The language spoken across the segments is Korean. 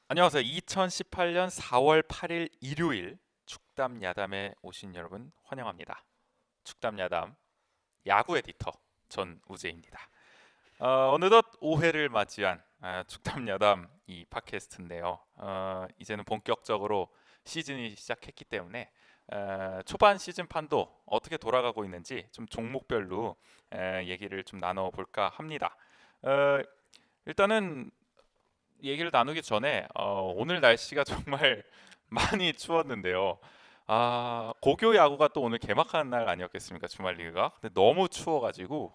안녕하세요. 2018년 4월 8일 일요일 축담 야담에 오신 여러분 환영합니다. 축담 야담 야구 에디터 전우재입니다. 어느덧 5회를 맞이한 축담 야담 이 팟캐스트인데요. 이제는 본격적으로 시즌이 시작했기 때문에 초반 시즌판도 어떻게 돌아가고 있는지 좀 종목별로 얘기를 좀 나눠볼까 합니다. 어, 일단은 얘기를 나누기 전에 오늘 날씨가 정말 많이 추웠는데요. 고교 야구가 또 오늘 개막하는 날 아니었겠습니까? 주말 리그가. 근데 너무 추워가지고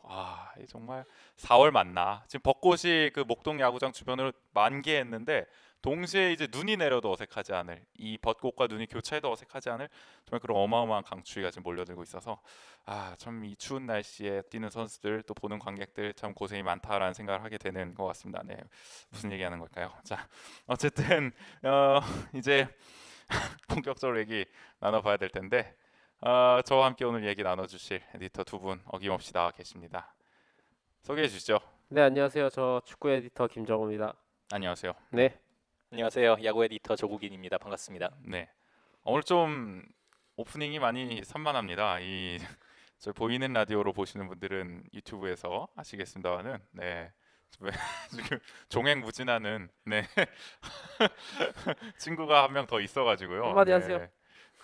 이게 정말 4월 맞나? 지금 벚꽃이 그 목동 야구장 주변으로 만개했는데 동시에 이제 눈이 내려도 어색하지 않을 이 벚꽃과 눈이 교차해도 어색하지 않을 정말 그런 어마어마한 강추위가 지금 몰려들고 있어서 참 이 추운 날씨에 뛰는 선수들 또 보는 관객들 참 고생이 많다라는 생각을 하게 되는 것 같습니다. 네, 무슨 얘기하는 걸까요? 자, 어쨌든 이제 본격적으로 얘기 나눠봐야 될 텐데 저와 함께 오늘 얘기 나눠주실 에디터 두 분 어김없이 나와 계십니다. 소개해 주시죠. 네, 안녕하세요. 저 축구 에디터 김정우입니다. 안녕하세요. 네, 네, 안녕하세요. 야구 에디터 조국인입니다. 반갑습니다. 네. 오늘 좀 오프닝이 많이 산만합니다. 이 저희 보이는 라디오로 보시는 분들은 유튜브에서 아시겠습니다만은 네. 지금 종횡무진하는 네 친구가 한 명 더 있어가지고요. 한마디 하세요. 네,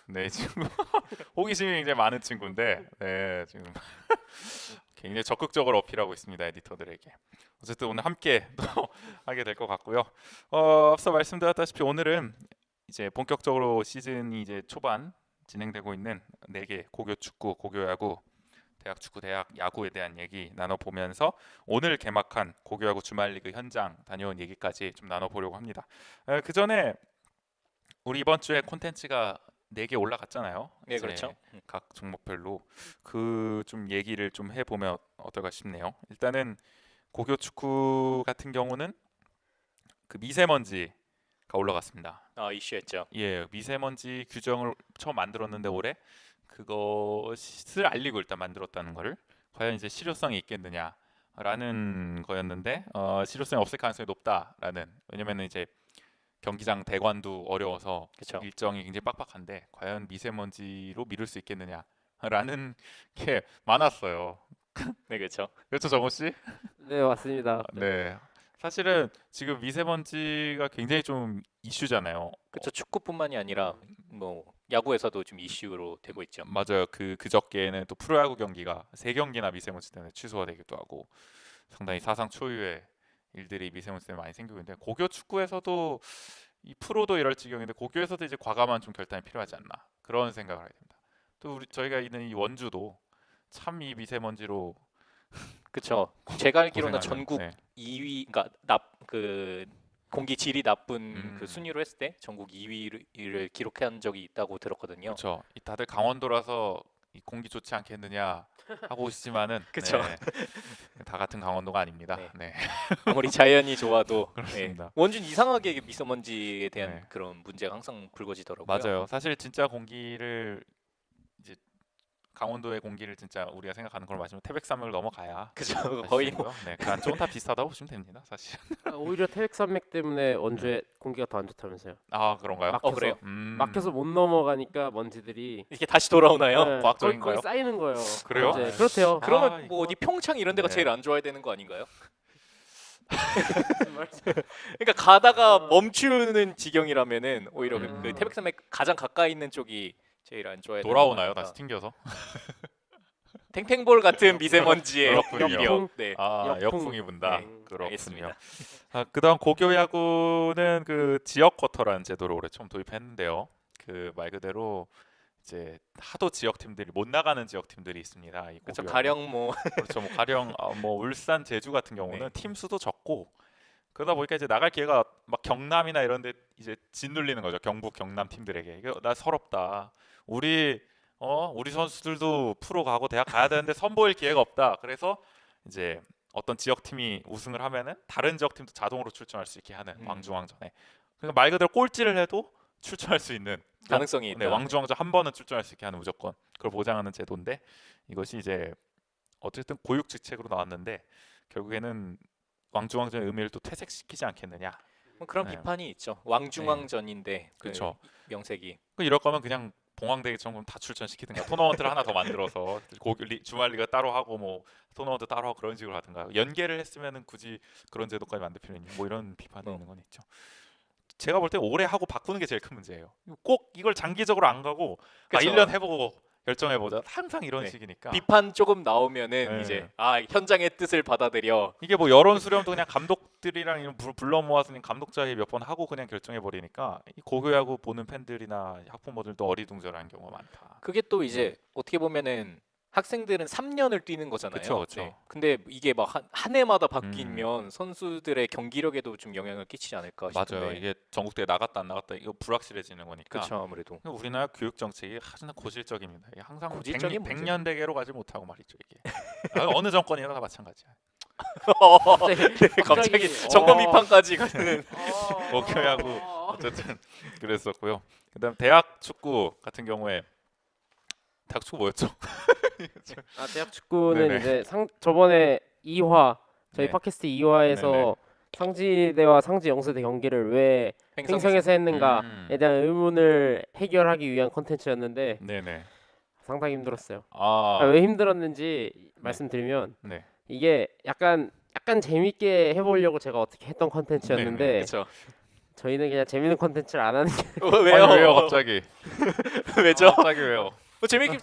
네 친구 호기심이 굉장히 많은 친구인데 네 지금 굉장히 적극적으로 어필하고 있습니다 에디터들에게. 어쨌든 오늘 함께 또 하게 될 것 같고요. 앞서 말씀드렸다시피 오늘은 이제 본격적으로 시즌이 이제 초반 진행되고 있는 4개 고교 축구, 고교 야구, 대학 축구, 대학 야구에 대한 얘기 나눠보면서 오늘 개막한 고교 야구 주말 리그 현장 다녀온 얘기까지 좀 나눠보려고 합니다. 그 전에 우리 이번 주에 콘텐츠가 4개 올라갔잖아요. 네, 이제 그렇죠. 각 종목별로 그 좀 얘기를 좀 해보면 어떨까 싶네요. 일단은 고교 축구 같은 경우는 그 미세먼지가 올라갔습니다. 이슈였죠. 예, 미세먼지 규정을 처음 만들었는데 올해 그것을 알리고 일단 만들었다는 거를 과연 이제 실효성이 있겠느냐라는 거였는데 실효성이 없을 가능성이 높다라는. 왜냐면은 이제 경기장 대관도 어려워서 그렇죠. 일정이 굉장히 빡빡한데 과연 미세먼지로 미룰 수 있겠느냐라는 게 많았어요. 네, 그렇죠. 그렇죠, 정호 씨? 네, 맞습니다. 네. 사실은 지금 미세먼지가 굉장히 좀 이슈잖아요. 그렇죠. 축구뿐만이 아니라 뭐 야구에서도 좀 이슈로 되고 있죠. 맞아요. 그저께는 또 프로야구 경기가 3경기나 미세먼지 때문에 취소가 되기도 하고 상당히 사상 초유의 일들이 미세먼지 때문에 많이 생기고 있는데 고교 축구에서도 이 프로도 이럴 지경인데 고교에서도 이제 과감한 좀 결단이 필요하지 않나 그런 생각을 하게 됩니다. 또 저희가 있는 이 원주도 참 이 미세먼지로 그렇죠. 제가 알기로는 고생하는. 전국 네. 2위, 그러니까 그 공기 질이 나쁜 그 음, 순위로 했을 때 전국 2위를 기록한 적이 있다고 들었거든요. 그렇죠. 다들 강원도라서 이 공기 좋지 않겠느냐 하고 오시지만은 그쵸. 네, 다 같은 강원도가 아닙니다. 네. 네, 아무리 자연이 좋아도 그렇습니다. 원주는 이상하게 미세먼지에 대한 네. 그런 문제가 항상 불거지더라고요. 맞아요. 사실 진짜 공기를 이제 강원도의 공기를 진짜 우리가 생각하는 걸 마시면 태백산맥을 넘어가야 그죠. 마실 수 거의 있는 뭐 거. 네, 그 안쪽은 다 비슷하다고 보시면 됩니다. 사실. 오히려 태백산맥 때문에 네. 원주의 공기가 더 안 좋다면서요. 그런가요? 막혀서 그래요? 막혀서 못 넘어가니까 먼지들이 이게 다시 돌아오나요? 네, 과학적인가요? 거기 쌓이는 거예요. 그래요? 이제 그렇대요. 그러면 이거 뭐 어디 평창 이런 데가 네. 제일 안 좋아야 되는 거 아닌가요? 무슨 말이죠? 그러니까 가다가 멈추는 지경이라면은 오히려 그 음. 태백산맥 가장 가까이 있는 쪽이 제일 안 좋아야 되는 거 돌아오나요? 아닌가. 다시 튕겨서? 탱탱볼 같은 미세먼지의 그렇군요. 위력. 네. 역풍. 역풍이 분다. 네, 그렇군요. 알겠습니다. 그다음 고교 야구는 그 지역 쿼터라는 제도를 올해 처음 도입했는데요. 그 말 그대로 이제 하도 지역 팀들이 못 나가는 지역 팀들이 있습니다. 이 그렇죠. 고교 야구. 가령 뭐 그렇죠. 뭐 가령 뭐 울산, 제주 같은 경우는 네. 팀 수도 적고 그러다 보니까 이제 나갈 기회가 막 경남이나 이런 데 이제 짓눌리는 거죠. 경북, 경남 팀들에게. 이거 나 서럽다. 우리 선수들도 프로 가고 대학 가야 되는데 선보일 기회가 없다. 그래서 이제 어떤 지역 팀이 우승을 하면은 다른 지역 팀도 자동으로 출전할 수 있게 하는 왕중왕전에. 그러니까 말 그대로 꼴찌를 해도 출전할 수 있는 가능성이 네, 있다. 왕중왕전 한 번은 출전할 수 있게 하는 무조건 그걸 보장하는 제도인데 이것이 이제 어쨌든 고육지책으로 나왔는데 결국에는 왕중왕전의 의미를 또 퇴색시키지 않겠느냐. 뭐 그런 네. 비판이 있죠. 왕중왕전인데 그 그렇죠. 명색이. 이럴 거면 그냥 봉황대처럼 다 출전시키든가 토너먼트를 하나 더 만들어서 주말 리가 따로 하고 뭐 토너먼트 따로 하고 그런 식으로 하든가 연계를 했으면은 굳이 그런 제도까지 만들 필요 있니? 뭐 이런 비판이 있는 건 있죠. 제가 볼 때 올해 하고 바꾸는 게 제일 큰 문제예요. 꼭 이걸 장기적으로 안 가고 그쵸. 1년 해보고 결정해보자. 항상 이런 네. 식이니까 비판 조금 나오면은 네. 이제 현장의 뜻을 받아들여. 이게 뭐 여론 수렴도 그냥 감독들이랑 이런 불러 모아서 그냥 감독자회 몇 번 하고 그냥 결정해 버리니까 이 고교야구 보는 팬들이나 학부모들도 어리둥절한 경우가 많다. 그게 또 이제 어떻게 보면은 학생들은 3년을 뛰는 거잖아요. 그쵸, 그쵸. 네. 근데 이게 막 한 해마다 바뀌면 선수들의 경기력에도 좀 영향을 끼치지 않을까 싶은데. 맞아요. 이게 전국대회 나갔다 안 나갔다 이거 불확실해지는 거니까. 그렇죠, 아무래도. 우리나라 교육 정책이 하나 고질적입니다. 이게 항상 고질적인 백년 대계로 가지 못하고 말이죠 이게. 어느 정권이나 다 마찬가지야. 갑자기 정권 비판까지 가는. 고교야구 어쨌든 그랬었고요. 그다음 대학 축구 같은 경우에 대학 축구 뭐였죠? 대학 축구는 네네. 이제 저번에 2화 저희 네. 팟캐스트 2화에서 네네. 상지대와 상지 영세대 경기를 왜 횡성에서 했는가에 대한 의문을 해결하기 위한 콘텐츠였는데 네네. 상당히 힘들었어요. 아, 왜 힘들었는지 말씀드리면 네. 이게 약간 재밌게 해보려고 제가 어떻게 했던 콘텐츠였는데 네네. 그렇죠. 저희는 그냥 재밌는 콘텐츠를 안 하는 게 왜요? 아니, 왜요 갑자기? 왜죠? 갑자기 왜요?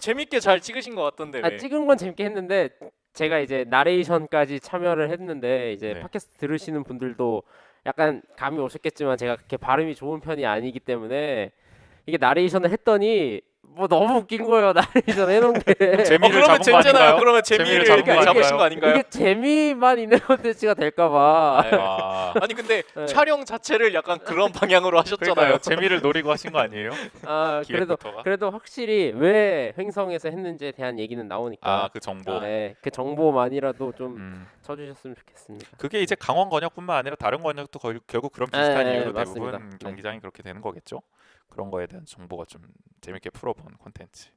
재밌게 잘 찍으신 것 같던데. 왜? 찍은 건 재밌게 했는데 제가 이제 나레이션까지 참여를 했는데 이제 네. 팟캐스트 들으시는 분들도 약간 감이 오셨겠지만 제가 그렇게 발음이 좋은 편이 아니기 때문에 이게 나레이션을 했더니 뭐 너무 웃긴 거예요. 나레이션 해놓은 게 재미를 그러면 잡은 거 재밌잖아요. 아닌가요? 그러면 재미를 재미를 잡은 거 잡으신 거 아닌가요? 아닌가요? 이게 재미만 있는 콘텐츠가 될까봐 아, 아니 근데 네. 촬영 자체를 약간 그런 방향으로 하셨잖아요. 그러니까요. 재미를 노리고 하신 거 아니에요? 기획부터가? 그래도 확실히 왜 횡성에서 했는지에 대한 얘기는 나오니까 그 정보. 네, 그 정보만이라도 좀 음. 쳐주셨으면 좋겠습니다. 그게 이제 강원 권역뿐만 아니라 다른 권역도 결국 그런 비슷한 네, 이유로 맞습니다. 대부분 네. 경기장이 그렇게 되는 거겠죠. 그런 거에 대한 정보가 좀 재밌게 풀어본 콘텐츠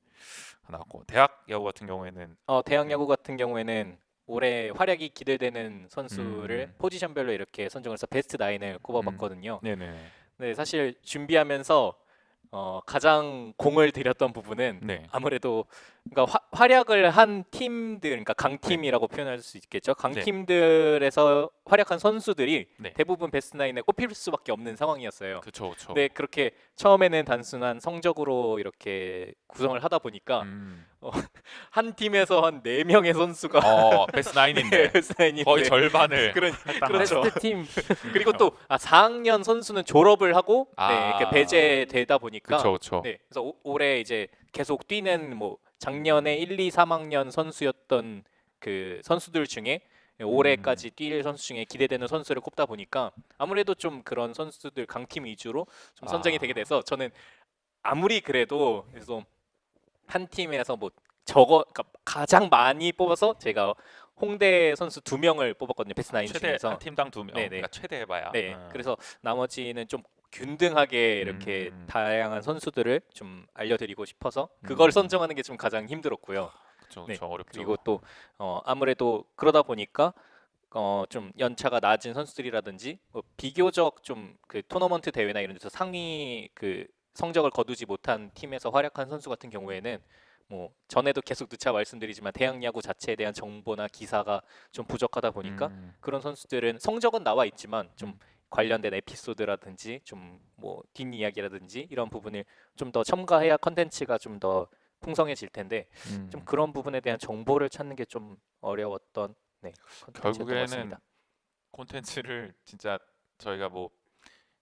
나왔고 대학 야구 같은 경우에는 대학 야구 같은 경우에는 올해 활약이 기대되는 선수를 음. 포지션별로 이렇게 선정을 해서 베스트 9을 꼽아봤거든요. 네네. 네, 사실 준비하면서 가장 공을 들였던 부분은 네. 아무래도 그러니까 활약을 한 팀들, 그러니까 강팀이라고 표현할 수 있겠죠. 강팀들에서 활약한 선수들이 네. 대부분 베스트 9에 꼽힐 수밖에 없는 상황이었어요. 그렇죠. 네, 그렇게 처음에는 단순한 성적으로 이렇게 구성을 하다 보니까 한 팀에서 한 4명의 선수가 베스트 9인데 베스트 9인데 거의 절반을 그렇죠. 베스트 팀 그리고 또 4학년 선수는 졸업을 하고 아. 이렇게 배제되다 보니까 그렇죠. 네, 그래서 올해 이제 계속 뛰는 뭐 작년에 1, 2, 3학년 선수였던 그 선수들 중에 올해까지 뛸 선수 중에 기대되는 선수를 꼽다 보니까 아무래도 좀 그런 선수들 강팀 위주로 좀 선정이 되게 돼서 저는 아무리 그래도 그래서 한 팀에서 뭐 그러니까 가장 많이 뽑아서 제가 홍대 선수 2명을 뽑았거든요. 베스트 9 최대 중에서. 한 팀당 2명. 네네. 그러니까 최대 해봐야. 네, 그래서 나머지는 좀 균등하게 이렇게 다양한 선수들을 좀 알려드리고 싶어서 그걸 선정하는 게 좀 가장 힘들었고요. 그렇죠. 네, 어렵죠. 그리고 또 아무래도 그러다 보니까 좀 연차가 낮은 선수들이라든지 뭐 비교적 좀 그 토너먼트 대회나 이런 데서 상위 그 성적을 거두지 못한 팀에서 활약한 선수 같은 경우에는 뭐 전에도 계속 누차 말씀드리지만 대학 야구 자체에 대한 정보나 기사가 좀 부족하다 보니까 그런 선수들은 성적은 나와 있지만 좀 관련된 에피소드라든지 좀 뭐 뒷이야기라든지 이런 부분을 좀 더 첨가해야 컨텐츠가 좀 더 풍성해질 텐데 좀 그런 부분에 대한 정보를 찾는 게 좀 어려웠던 컨텐츠였던 것 결국에는 같습니다. 콘텐츠를 진짜 저희가 뭐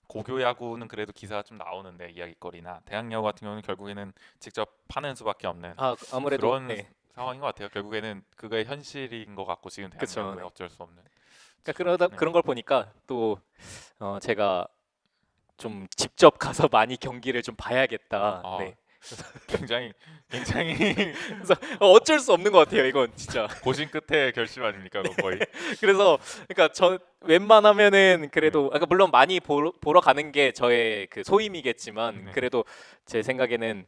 고교 야구는 그래도 기사가 좀 나오는데 이야기거리나 대학 야구 같은 경우는 결국에는 직접 파는 수밖에 없는 아무래도 그런 상황인 것 같아요. 결국에는 그게 현실인 것 같고 지금 대학 그쵸, 야구는 네. 어쩔 수 없는. 그러니까 그런 걸 보니까 또 제가 좀 직접 가서 많이 경기를 좀 봐야겠다. 아, 네. 굉장히 그래서 어쩔 수 없는 것 같아요. 이건 진짜. 고심 끝에 결심 아닙니까? 그거 거의. 그래서 그러니까 저 웬만하면은 그래도 그러니까 물론 많이 보러 가는 게 저의 그 소임이겠지만 네. 그래도 제 생각에는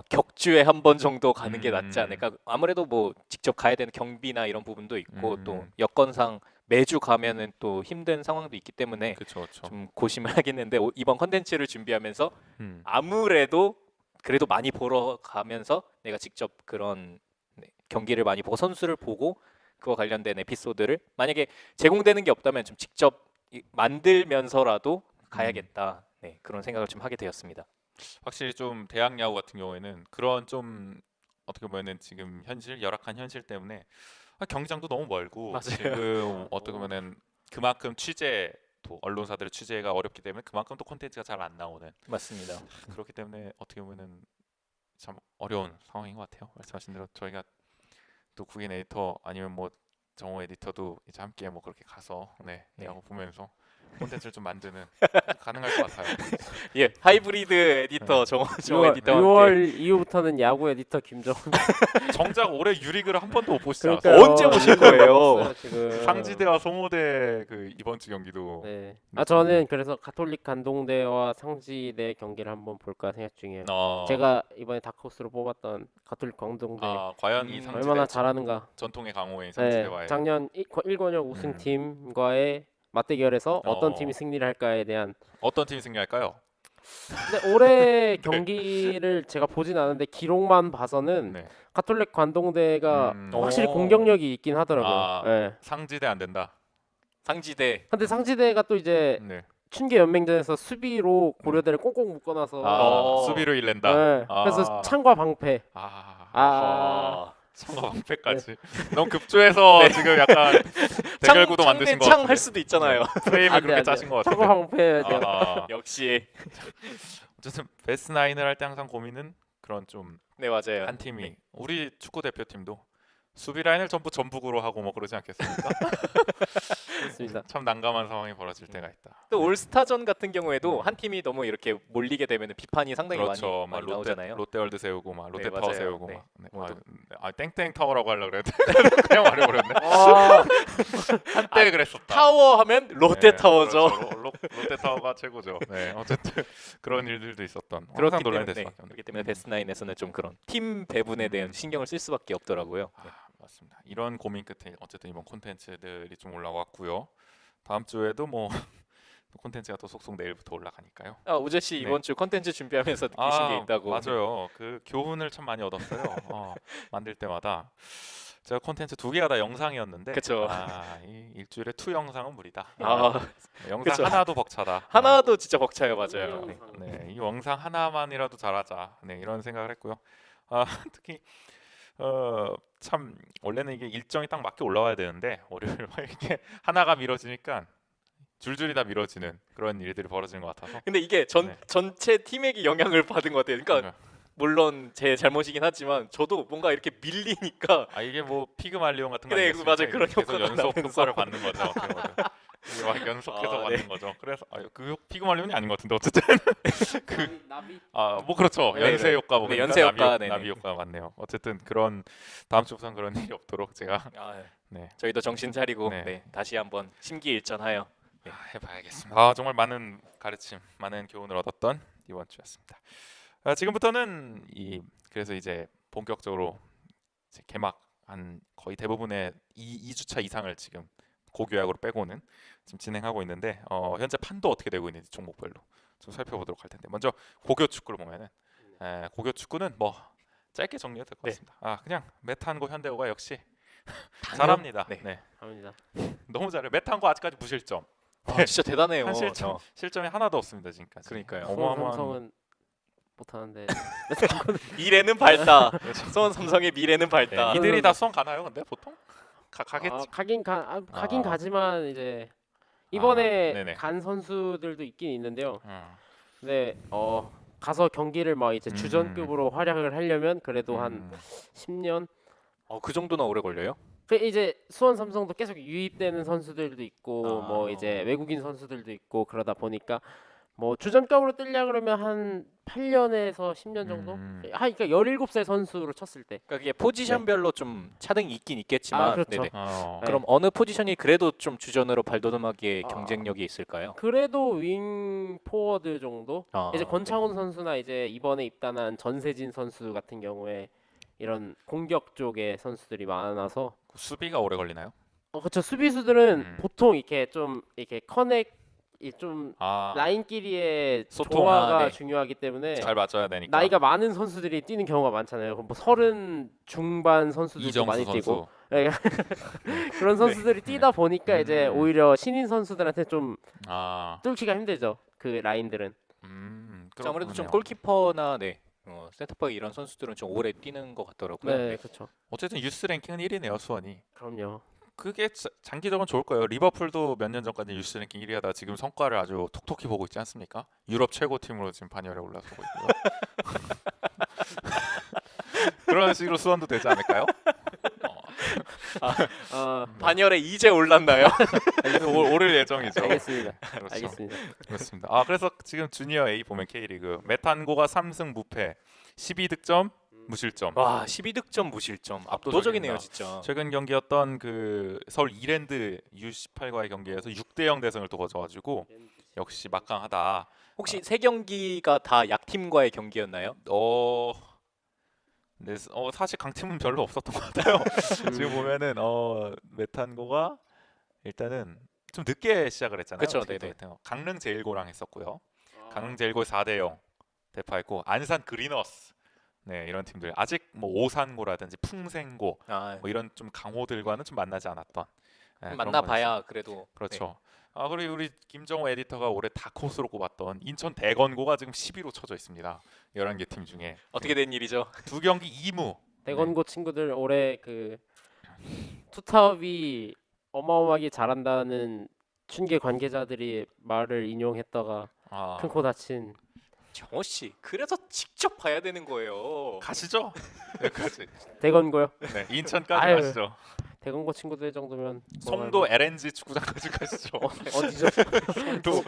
격주에 한 번 정도 가는 게 낫지 않을까. 아무래도 뭐 직접 가야 되는 경비나 이런 부분도 있고 또 여건상 매주 가면은 또 힘든 상황도 있기 때문에 그렇죠, 그렇죠. 좀 고심을 하겠는데 이번 컨텐츠를 준비하면서 음. 아무래도 그래도 많이 보러 가면서 내가 직접 그런 경기를 많이 보고 선수를 보고 그와 관련된 에피소드를 만약에 제공되는 게 없다면 좀 직접 만들면서라도 가야겠다. 네, 그런 생각을 좀 하게 되었습니다. 확실히 좀 대학 야구 같은 경우에는 그런 좀 어떻게 보면은 지금 현실 열악한 현실 때문에 경기장도 너무 멀고 맞아요. 지금 어떻게 보면은 그만큼 취재도 언론사들의 취재가 어렵기 때문에 그만큼 또 콘텐츠가 잘 안 나오는 맞습니다. 그렇기 때문에 어떻게 보면은 참 어려운 상황인 것 같아요. 말씀하신 대로 저희가 또 국인 에디터 아니면 뭐 정호 에디터도 이제 함께 뭐 그렇게 가서 네. 야구 보면서 콘텐츠를 좀 만드는 가능할 것 같아요. 예, 하이브리드 에디터 정호 6월, 에디터와 함께 6월 이후부터는 야구 에디터 김정은. 정작 올해 유리그를 한 번도 못 보시지 그러니까요. 않았어요? 언제 보실 거예요? 없어요, 지금. 상지대와 송호대 그 이번 주 경기도 네. 저는 그래서 가톨릭 간동대와 상지대 경기를 한번 볼까 생각 중이에요. 제가 이번에 다크호스로 뽑았던 가톨릭 광동대 과연 이 상지대 얼마나 잘하는가. 전통의 강호인 네, 상지대와의 작년 1권역 우승팀과의 맞대결에서 어떤 팀이 승리를 할까에 대한. 어떤 팀이 승리할까요? 근데 올해 경기를 제가 보진 않았는데 기록만 봐서는 네. 가톨릭 관동대가 확실히 오. 공격력이 있긴 하더라고요. 아. 네. 상지대 안 된다. 상지대 근데 상지대가 또 이제 네. 춘계 연맹전에서 수비로 고려대를 꽁꽁 묶어놔서 수비로 일낸다. 네. 그래서 창과 방패. 아. 창과 방패까지. 너무 급조해서 지금 약간 대결구도 만드신 것 창 같은데. 할 수도 있잖아요. 프레임을 안 돼, 그렇게 안 돼. 짜신 것 창과 같은데. 방패. 내가 역시 어쨌든 베스트 나인을 할 때 항상 고민은 그런 좀 네 맞아요. 한 팀이 우리 축구 대표팀도 수비 라인을 전부 전북으로 하고 뭐 그러지 않겠습니까? 그렇습니다. 참 난감한 상황이 벌어질 때가 있다. 또 올스타전 같은 경우에도 한 팀이 너무 이렇게 몰리게 되면 비판이 상당히 그렇죠. 많이 막 나오잖아요. 롯데월드 세우고 막 네, 롯데타워 맞아요. 세우고 네. 막. 땡땡 타워라고 하려고 그랬는데 그냥 말해버렸네. 아, 한때 그랬었다. 타워 하면 롯데 타워죠. 그렇죠. 롯데타워가 최고죠. 네, 어쨌든 그런 일들도 있었던 항상 그렇기 논란이 때문에 될 수밖에 없는. 그렇기 때문에 베스트 나인에서는 좀 그런 팀 배분에 대한 신경을 쓸 수밖에 없더라고요. 네. 맞습니다. 이런 고민 끝에 어쨌든 이번 콘텐츠들이 좀 올라왔고요. 다음 주에도 뭐 콘텐츠가 또 속속 내일부터 올라가니까요. 우재 씨 이번 주 컨텐츠 준비하면서 느끼신 게 있다고. 맞아요. 그 교훈을 참 많이 얻었어요. 만들 때마다 제가 콘텐츠 2개가 다 영상이었는데 그쵸. 이 일주일에 2 영상은 무리다. 영상 그쵸. 하나도 벅차다. 하나도 진짜 벅차요, 맞아요. 네, 이 영상 하나만이라도 잘하자. 네, 이런 생각을 했고요. 특히 참 원래는 이게 일정이 딱 맞게 올라와야 되는데 월요일 막 이렇게 하나가 미뤄지니까 줄줄이 다 미뤄지는 그런 일들이 벌어지는 것 같아서. 근데 이게 네. 전체 팀에게 영향을 받은 것 같아요. 그러니까 물론 제 잘못이긴 하지만 저도 뭔가 이렇게 밀리니까 이게 뭐 피그말리온 같은 거 네, 아니겠습니까? 맞아요. 그런 계속 효과가 연속 나면서. 효과를 받는 거죠. 어떻게 보면. 이게 막 연속해서 받는 네. 거죠. 그래서 그 피그말리온이 아닌 것 같은데 어쨌든 나비. 뭐 그렇죠. 네, 연쇄 네. 효과 네, 보니까 연쇄 효과, 네네. 나비 효과가 맞네요. 어쨌든 그런 다음 주부터는 그런 일이 없도록 제가 네. 저희도 정신 차리고 네. 다시 한번 심기일전하여 해봐야겠습니다. 정말 많은 가르침, 많은 교훈을 얻었던 이번 주였습니다. 지금부터는 그래서 이제 본격적으로 이제 개막한 거의 대부분의 2주차 이상을 지금 고교약으로 빼고는 지금 진행하고 있는데 현재 판도 어떻게 되고 있는지 종목별로 좀 살펴보도록 할 텐데 먼저 고교 축구를 보면은 고교 축구는 뭐 짧게 정리해도 될 것 같습니다. 그냥 메탄고 현대고가 역시 잘합니다. 네. 합니다. 너무 잘해. 메탄고 아직까지 무실점. 진짜 대단해요. 한 실점이 하나도 없습니다 지금까지. 그러니까요. 어마어마한. 삼성은 못하는데 미래는 밝다. 수원 삼성의 미래는 밝다. 네, 이들이 다 수원 가나요? 근데 보통 가겠지. 가긴 가지만 이제 이번에 네네. 간 선수들도 있긴 있는데요. 음. 근데 가서 경기를 막 이제 주전급으로 활약을 하려면 그래도 한 10년. 그 정도나 오래 걸려요? 이제 수원 삼성도 계속 유입되는 선수들도 있고 뭐 이제 외국인 선수들도 있고 그러다 보니까 뭐 주전격으로 뜨려 그러면 한 8년에서 10년 정도? 그러니까 17살 선수로 쳤을 때. 그러니까 이게 포지션별로 좀 차등이 있긴 있겠지만, 그렇죠. 네네. 어. 네. 그럼 어느 포지션이 그래도 좀 주전으로 발돋움하기에 아. 경쟁력이 있을까요? 그래도 윙 포워드 정도? 이제 네. 권창훈 선수나 이제 이번에 입단한 전세진 선수 같은 경우에 이런 공격 쪽의 선수들이 많아서 수비가 오래 걸리나요? 그렇죠. 수비수들은 음. 보통 이렇게 좀 이렇게 좀 아, 라인끼리의 소통. 조화가 네. 중요하기 때문에 잘 맞춰야 되니까. 나이가 많은 선수들이 뛰는 경우가 많잖아요. 그럼 뭐 30 중반 선수들도 이정수 많이 선수. 뛰고 네. 그런 선수들이 뛰다 보니까 이제 오히려 신인 선수들한테 좀 아, 뚫기가 힘들죠. 그 라인들은. 그래서 아무래도 좀 그렇군요. 골키퍼나 센터백 이런 선수들은 좀 오래 뛰는 것 같더라고요. 네, 그렇죠. 어쨌든 유스 랭킹은 1위네요, 수원이. 그럼요. 그게 장기적으로 좋을 거예요. 리버풀도 몇 년 전까지 유스 랭킹 1위 하다 지금 성과를 아주 톡톡히 보고 있지 않습니까? 유럽 최고 팀으로 지금 반열에 올라서고 있고요. 그런 식으로 수원도 되지 않을까요? 반열에 이제 올랐나요? 오를 예정이죠. 알겠습니다. 그렇죠. 알겠습니다. 그렇습니다. 그래서 지금 주니어 A 보면 K리그 메탄고가 3승 무패, 12득점, 무실점. 와, 12득점 무실점. 압도적이네요, 진짜. 최근 경기였던 그 서울 이랜드 U18과의 경기에서 6대0 대승을 또 거둬가지고 역시 막강하다. 혹시 세 경기가 다 약팀과의 경기였나요? 네, 사실 강팀은 별로 없었던 것 같아요. 지금 보면은 메탄고가 일단은 좀 늦게 시작을 했잖아요. 그쵸, 어떻게 네네. 보면. 강릉 제일고랑 했었고요. 강릉 제일고 4대0 대파했고 안산 그리너스. 네, 이런 팀들 아직 뭐 오산고라든지 풍생고 뭐 이런 좀 강호들과는 좀 만나지 않았던. 네, 그런 만나봐야 그래도 그렇죠. 그리고 우리 김정호 에디터가 올해 다크호스로 꼽았던 인천 대건고가 지금 10위로 쳐져 있습니다. 11개 팀 중에 어떻게 된 일이죠? 2경기 2무. 대건고 친구들 올해 그 투탑이 어마어마하게 잘한다는 춘계 관계자들이 말을 인용했다가 큰 코 다친 정호 씨, 그래서 직접 봐야 되는 거예요. 가시죠. 여기까지. 대건고요. 네, 인천까지 아유, 가시죠. 대건고 친구들 정도면 송도 LNG 축구장까지 가시죠. 어디죠?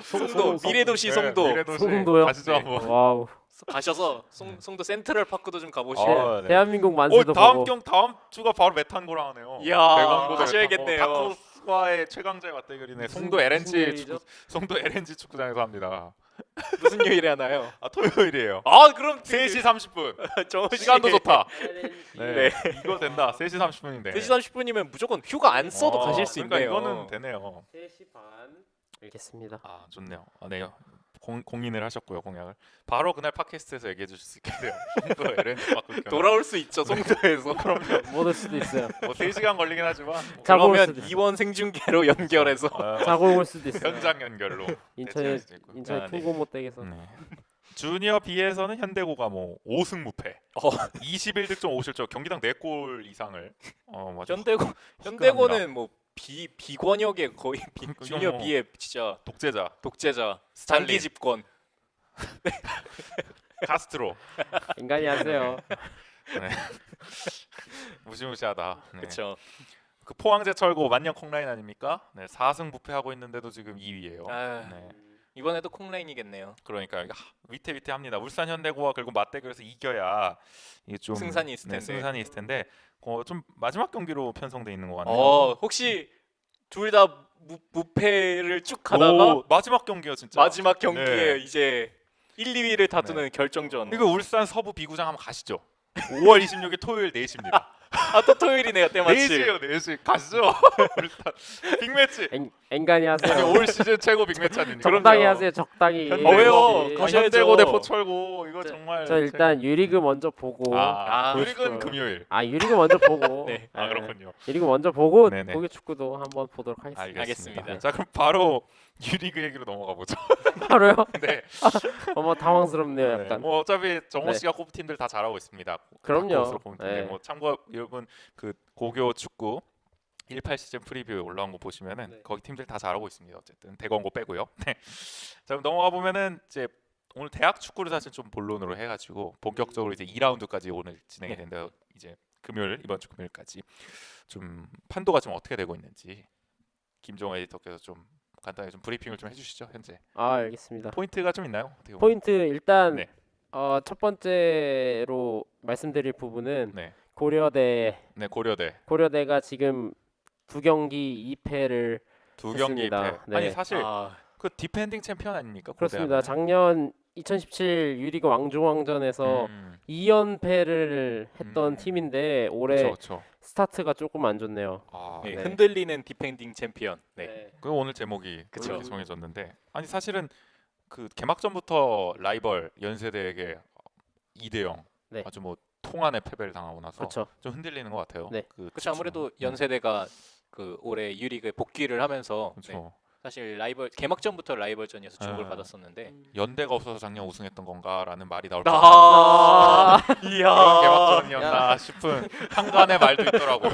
송도 미래도시 송도 미래도시 송도요? 가시죠. 네. 한번. 와우. 가셔서 송도 센트럴 파크도 좀 가보시고. 네. 대한민국 만세도 보고. 다음 주가 바로 메탄고랑 하네요. 이야, 대건고 가셔야겠네요. 다크호스와의 최강자의 맞대결이네. 송도 LNG 무슨 요일이죠? 송도 LNG 축구장에서 합니다. 무슨 요일에 하나요? 토요일이에요. 그럼 3시 30분. 정호 씨 시간도 좋다. 네. 이거 된다. 3시 30분인데. 3시 30분이면 무조건 휴가 안 써도 가실 수 그러니까 있네요. 이거는 되네요. 3시 반. 알겠습니다. 좋네요. 네. 공인을 하셨고요, 공약을. 바로 그날 팟캐스트에서 얘기해 주실 수 있겠네요. 송도 LNG 바꿀 경우. 돌아올 수 있죠, 송도에서. 못 올 수도 있어요. 뭐 3시간 걸리긴 하지만 자고 올 그러면 수도 있어요. 이원 생중계로 연결해서 자고 올 수도 있어요. 현장 연결로 인천에 대체할 수도 있고요. 인천에 네. 통고 못 되겠어. 네. 주니어 B에서는 현대고가 뭐 5승 무패, 어. 21득점 5실점, 경기당 4골 이상을 맞아. 현대고는 뭐 비권역의 거의 그러니까 주니어 뭐 B의 진짜 독재자 독재자 스탈린. 장기 집권. 카스트로 인간이 하세요. 무시무시하다. 네. 그렇죠. 그 포항제철고 만년 콩라인 아닙니까? 네, 4승 부패하고 있는데도 지금 2위예요. 네. 이번에도 콩라인이겠네요. 그러니까 이게 위태위태합니다. 울산 현대고와 결국 맞대결에서 이겨야 이게 좀 승산이 있을 텐데. 승산이 있을 텐데 좀 마지막 경기로 편성돼 있는 것 같네요. 혹시 둘 다 무패를 쭉 가다가 마지막 경기요 진짜. 마지막 경기에 네. 이제 1, 2위를 다투는 결정전. 이거 울산 서부 비구장 한번 가시죠. 5월 26일 토요일 4시입니다. 또 토요일이네요. 때마침. 4시에요 4시 가시죠. 울산 빅매치. 앵간히 하세요. 올 시즌 최고 빅매치 아닙니까? 적당히 하세요. 적당히. 현대고. 왜요? 가셔야죠. 현대고 대 포철고 이거 정말 저 일단 유리그 먼저 보고. 유리는 금요일. 유리그 먼저 보고. 네. 그렇군요. 유리그 먼저 보고 네네. 거기 축구도 한번 보도록 하겠습니다. 알겠습니다. 자 그럼 바로 유리그 얘기로 넘어가 보죠. 바로요? 네. 어머 당황스럽네요. 네. 약간. 뭐 어차피 정호 네. 씨가 꼽은 팀들 다 잘하고 있습니다. 그럼요. 다크호스로 꼽은 팀들. 네. 뭐 참고 여러분 그 고교 축구 18 시즌 프리뷰 올라온 거 보시면은 네. 거기 팀들 다 잘하고 있습니다. 어쨌든 대건고 빼고요. 네. 자 그럼 넘어가 보면은 이제 오늘 대학 축구를 사실 좀 본론으로 해가지고 본격적으로 이제 2라운드까지 오늘 진행이 네. 된다. 이제 금요일 이번 주 금요일까지 좀 판도가 좀 어떻게 되고 있는지 김종호 에디터께서 좀 간단히 좀 브리핑을 좀 해주시죠. 현재 알겠습니다. 포인트가 좀 있나요? 어떻게 보면? 포인트 일단 네. 첫 번째로 말씀드릴 부분은 네, 고려대 네 고려대 고려대가 지금 2경기 2패를 두 경기 했습니다. 2패. 네. 아니 사실 아, 그 디펜딩 챔피언 아닙니까? 그렇습니다. 고대하면? 작년 2017 유리그 왕중왕전에서 2연패를 했던 팀인데 올해 그렇죠. 스타트가 조금 안 좋네요. 아, 네, 네. 흔들리는 디펜딩 챔피언. 네. 그 오늘 제목이 그쵸. 그렇게 정해졌는데 아니 사실은 그 개막전부터 라이벌 연세대에게 2대0 네. 아주 뭐 통안의 패배를 당하고 나서 그렇죠. 좀 흔들리는 것 같아요. 네. 그렇죠. 아무래도 연세대가 그 올해 유리그에 복귀를 하면서 네, 그렇죠. 사실 라이벌 개막전부터 라이벌전이어서 주목을 아. 받았었는데 연대가 없어서 작년 우승했던 건가라는 말이 나올 아, 이야. 그런 개막전이었나 싶은 한간의 말도 있더라고요.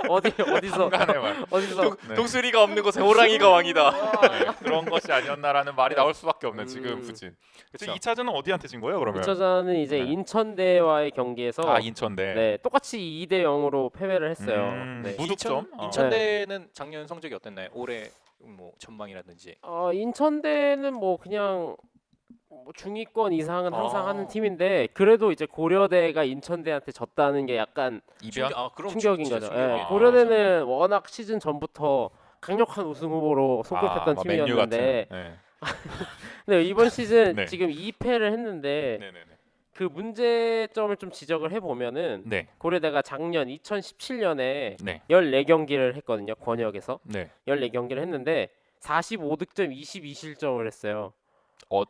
어디서 한간의 말. 어디서 네. 동수리가 없는 곳에 호랑이가 왕이다. 네, 그런 것이 아니었나라는 말이 나올 수밖에 없는 지금 부진. 그쵸. 2차전은 어디한테 진 거예요, 그러면? 2차전은 이제 네. 인천대와의 경기에서 아, 인천대. 네, 똑같이 2대 0으로 패배를 했어요. 네. 무득점. 인천대는 작년 성적이 어땠나요? 올해 뭐 전망이라든지. 인천대는 뭐 그냥 뭐 중위권 이상은 항상 아. 하는 팀인데 그래도 이제 고려대가 인천대한테 졌다는 게 약간 이변. 그럼 충격인 진짜 거죠. 충격이에요. 예, 고려대는 워낙 시즌 전부터 강력한 우승 후보로 손꼽혔던 뭐 맨유 팀이었는데 같은. 네. 근데 이번 시즌 네. 지금 2패를 했는데 네네네. 그 문제점을 좀 지적을 해보면은 네. 고려대가 작년 2017년에 네. 14경기를 했거든요. 권역에서 네. 14경기를 했는데 45득점 22실점을 했어요.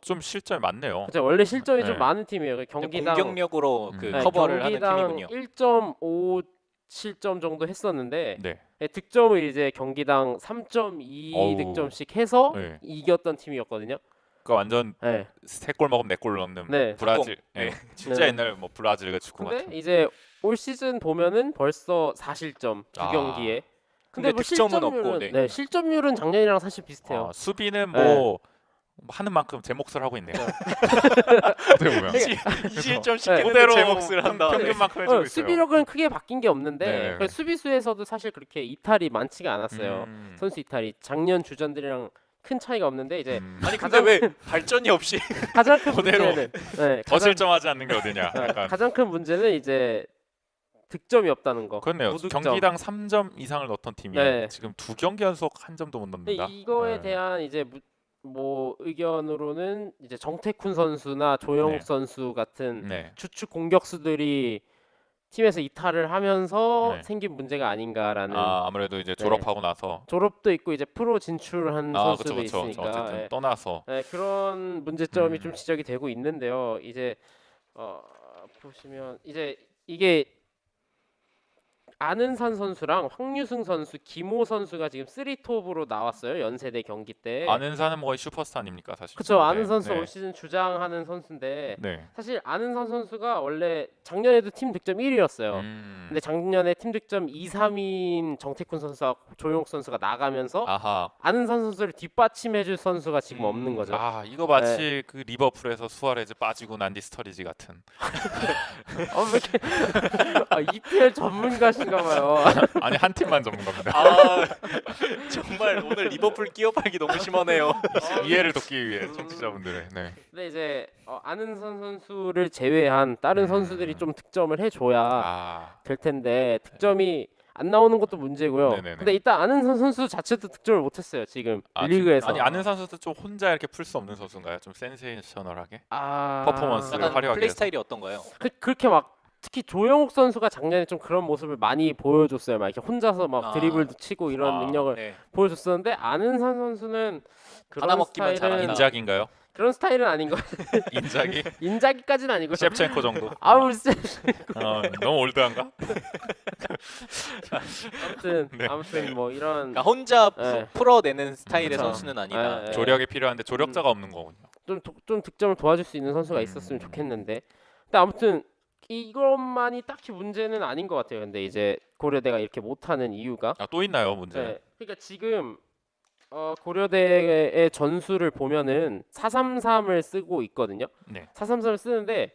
좀 실점이 많네요. 그렇죠. 원래 실점이 네. 좀 많은 팀이에요. 경기당 공격력으로 그 네, 커버를 하는 경기당 팀이군요. 1.5 실점 정도 했었는데 네. 득점을 이제 경기당 3.2 득점씩 해서 네. 이겼던 팀이었거든요. 그러니까 완전 네. 3골 먹으면 4골 넣는 네. 브라질. 네. 네. 진짜 네. 옛날 뭐 브라질 그 축구 근데 같은. 이제 올 시즌 보면은 벌써 4실점 두 아. 경기에. 근데 뭐 득점은 없고, 실점률은 네. 실점률은 작년이랑 사실 비슷해요. 수비는 네. 뭐 하는 만큼 제 몫을 하고 있네요. 어떻게 보면. 실점 네. 시키는데 제 몫을 한다. 평균만큼 해주고 있어요. 수비력은 크게 바뀐 게 없는데 네. 그러니까 수비수에서도 사실 그렇게 이탈이 많지가 않았어요. 음. 선수 이탈이 작년 주전들이랑 큰 차이가 없는데 이제 아니 근데 왜 발전이 없이 가장 큰 그대로 문제는 더 실점하지 않는 게 어디냐. 약간. 가장 큰 문제는 이제 득점이 없다는 거. 그렇네요. 무득점. 경기당 3점 이상을 넣던 팀이 네. 지금 2경기 연속 한 점도 못 근데 넣는다. 이거에 네. 대한 이제 뭐 의견으로는 이제 정태쿤 선수나 조영욱 네. 선수 같은 네. 주축 공격수들이 팀에서 이탈을 하면서 네. 생긴 문제가 아닌가라는 아무래도 이제 졸업하고 나서 졸업도 있고 이제 프로 진출한 선수도 그쵸. 있으니까 어쨌든 예. 떠나서 그런 문제점이 음. 좀 지적이 되고 있는데요. 이제 보시면 이제 이게 안은산 선수랑 황유승 선수, 김호 선수가 지금 3톱으로 나왔어요. 연세대 경기 때. 안은사는 뭐 거의 슈퍼스타 아닙니까 사실. 그렇죠. 안은 네. 선수 네. 올 시즌 주장하는 선수인데 네. 사실 안은산 선수가 원래 작년에도 팀 득점 1위였어요. 근데 작년에 팀 득점 2, 3위인 정태쿤 선수와 조용욱 선수가 나가면서 아하. 안은산 선수를 뒷받침해줄 선수가 지금 없는 거죠. 이거 마치 그 리버풀에서 수아레즈 빠지고 난디 스터리지 같은. 왜 이렇게 EPL 전문가신가봐요. 아니 한 팀만 전문가입니다. 정말 오늘 리버풀 끼어팔기 너무 심하네요. 이해를 돕기 위해 청취자분들의. 네. 근데 이제 안은산 선수를 제외한 다른 선수들이 좀 득점을 해줘야 될 텐데 득점이 안 나오는 것도 문제고요. 네네네. 근데 일단 안은산 선수 자체도 득점을 못했어요 지금 리그에서. 아니 아는 선수도 좀 혼자 이렇게 풀 수 없는 선수인가요? 좀 센세이셔널하게? 아, 퍼포먼스를 약간 화려하게 플레이 해서. 스타일이 어떤가요? 그렇게 막 특히 조영욱 선수가 작년에 좀 그런 모습을 많이 보여줬어요. 막 이렇게 혼자서 막 드리블도 치고 이런 능력을 네. 보여줬었는데 안은산 선수는 그런 하나 먹기만 스타일은 잘한다. 인작인가요? 그런 스타일은 아닌 것 같아요. 인작이? 인자기까지는 아니고. 셰프첸코 정도? 아우 너무 올드한가? 아무튼 뭐 이런 그러니까 혼자 네. 풀어내는 스타일의 그쵸. 선수는 아니다. 네. 조력이 필요한데 조력자가 없는 거군요. 좀 득점을 도와줄 수 있는 선수가 있었으면 좋겠는데. 근데 아무튼 이것만이 딱히 문제는 아닌 것 같아요. 근데 이제 고려대가 이렇게 못하는 이유가 또 있나요 문제? 네. 그러니까 지금 고려대의 전술을 보면은 4-3-3을 쓰고 있거든요. 네. 4-3-3을 쓰는데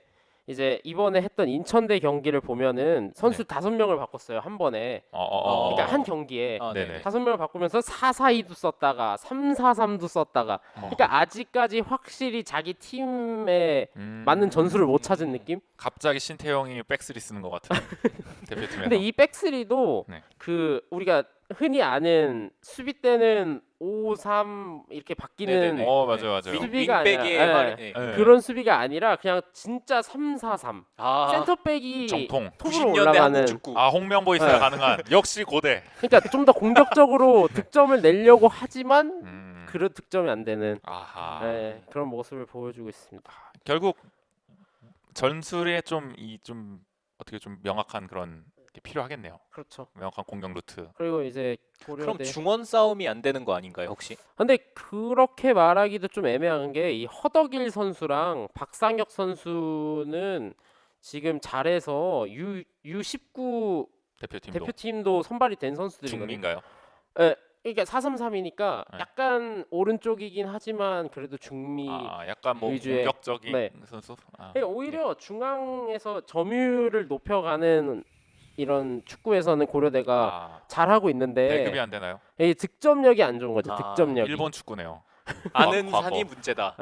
이제 이번에 했던 인천대 경기를 보면은 선수 5명을 바꿨어요 한 번에. 그러니까 한 경기에 네네. 5명을 바꾸면서 4-4-2도 썼다가 3-4-3도 썼다가. 그러니까 아직까지 확실히 자기 팀에 맞는 전술을 못 찾은 느낌? 갑자기 신태영이 백스리 쓰는 것 같은 대표팀에서. 근데 이 백스리도 네. 그 우리가 흔히 아는 수비 때는 5-3 이렇게 바뀌는 네네네. 맞아요. 수비가 윙백의 아니라, 활- 네. 그런 수비가 아니라 그냥 진짜 3-4-3 아, 센터백이 정통. 톱으로 90년대 올라가는. 한국 축구. 홍명보 있어야 네. 가능한 역시 고대. 그러니까 좀 더 공격적으로 득점을 내려고 하지만 그런 득점이 안 되는 아하. 네, 그런 모습을 보여주고 있습니다. 결국 전술에 좀 어떻게 좀 명확한 그런 게 필요하겠네요. 그렇죠. 명확한 공격 루트. 그리고 이제 그럼 고려대. 중원 싸움이 안 되는 거 아닌가요 혹시? 근데 그렇게 말하기도 좀 애매한 게 이 허덕일 선수랑 박상혁 선수는 지금 잘해서 U19 대표팀도 대표팀도 선발이 된 선수들이거든요. 중미인가요? 예, 그러니까 4-3-3이니까 네. 약간 오른쪽이긴 하지만 그래도 중미. 약간 뭐 위주의- 공격적인 네. 선수. 그러니까 오히려 중앙에서 점유율을 높여가는 이런 축구에서는 고려대가 잘하고 있는데 배급이 안 되나요? 이 득점력이 안 좋은 거죠. 아, 득점력이. 일본 축구네요. 아는 과거. 산이 문제다.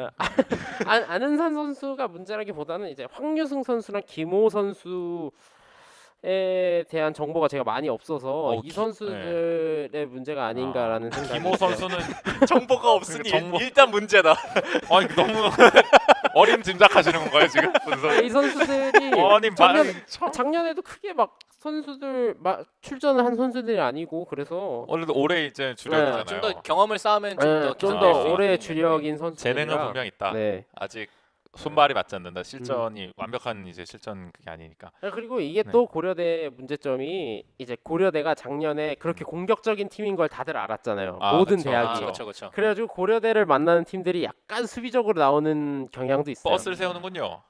안은산 선수가 문제라기보다는 이제 황유승 선수랑 김호 선수에 대한 정보가 제가 많이 없어서 이 선수들의 문제가 아닌가라는 생각이 김호 있어요. 선수는 정보가 없으니 정보- 일단 문제다. 아니 너무 어림짐작하시는 건가요 지금? 이 선수들이 아니 작년에도 크게 막 선수들 막 출전을 한 선수들이 아니고 그래서 올해 이제 주력이잖아요. 좀 더 경험을 쌓으면 좀 좀 더 더 오래 주력인 선수들이라. 재능은 분명 있다. 네. 아직 손발이 맞지 않는다. 실전이 완벽한 이제 실전 그게 아니니까. 그리고 이게 네. 또 고려대의 문제점이 이제 고려대가 작년에 그렇게 공격적인 팀인 걸 다들 알았잖아요. 모든 그쵸. 대학이. 그렇죠. 그래가지고 고려대를 만나는 팀들이 약간 수비적으로 나오는 경향도 있어요. 버스를 세우는군요.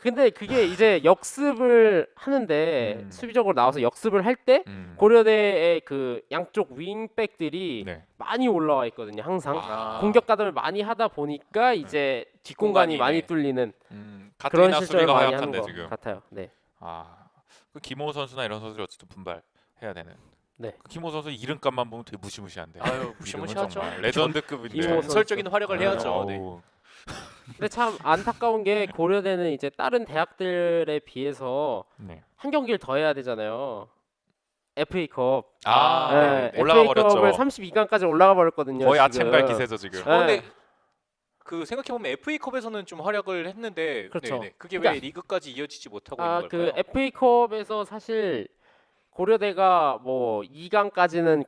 근데 그게 이제 역습을 하는데 수비적으로 나와서 역습을 할 때 고려대의 그 양쪽 윙백들이 네. 많이 올라와 있거든요. 항상 아. 공격 가담을 많이 하다 보니까 이제 뒷공간이 뒷공간이네. 많이 뚫리는 그런 가뜩이나 실점을 수비가 많이 하는 허약한데 것 지금. 같아요. 네. 그 김호 선수나 이런 선수들이 어쨌든 분발해야 되는. 네. 그 김호 선수 이름값만 보면 되게 무시무시한데. 아유 이름은 무시무시하죠. 정말 레전드급인데. 김호 선수. 전설적인 활약을 해야죠. 네. 어우. 근데 참 안타까운 게 고려대는 이제 다른 대학들에 비해서 네. 한 경기를 더 해야 되잖아요. FA컵. 네. 올라가 FA컵을 버렸죠. 32강까지 올라가 버렸거든요. 거의 지금. 아챔갈 기세죠 지금. 네. 근데 그 생각해 보면 FA컵에서는 좀 활약을 했는데 그렇죠. 그게 왜 그러니까- 리그까지 이어지지 못하고 있는 그 걸까요? FA컵에서 사실 고려대가 뭐 2강까지는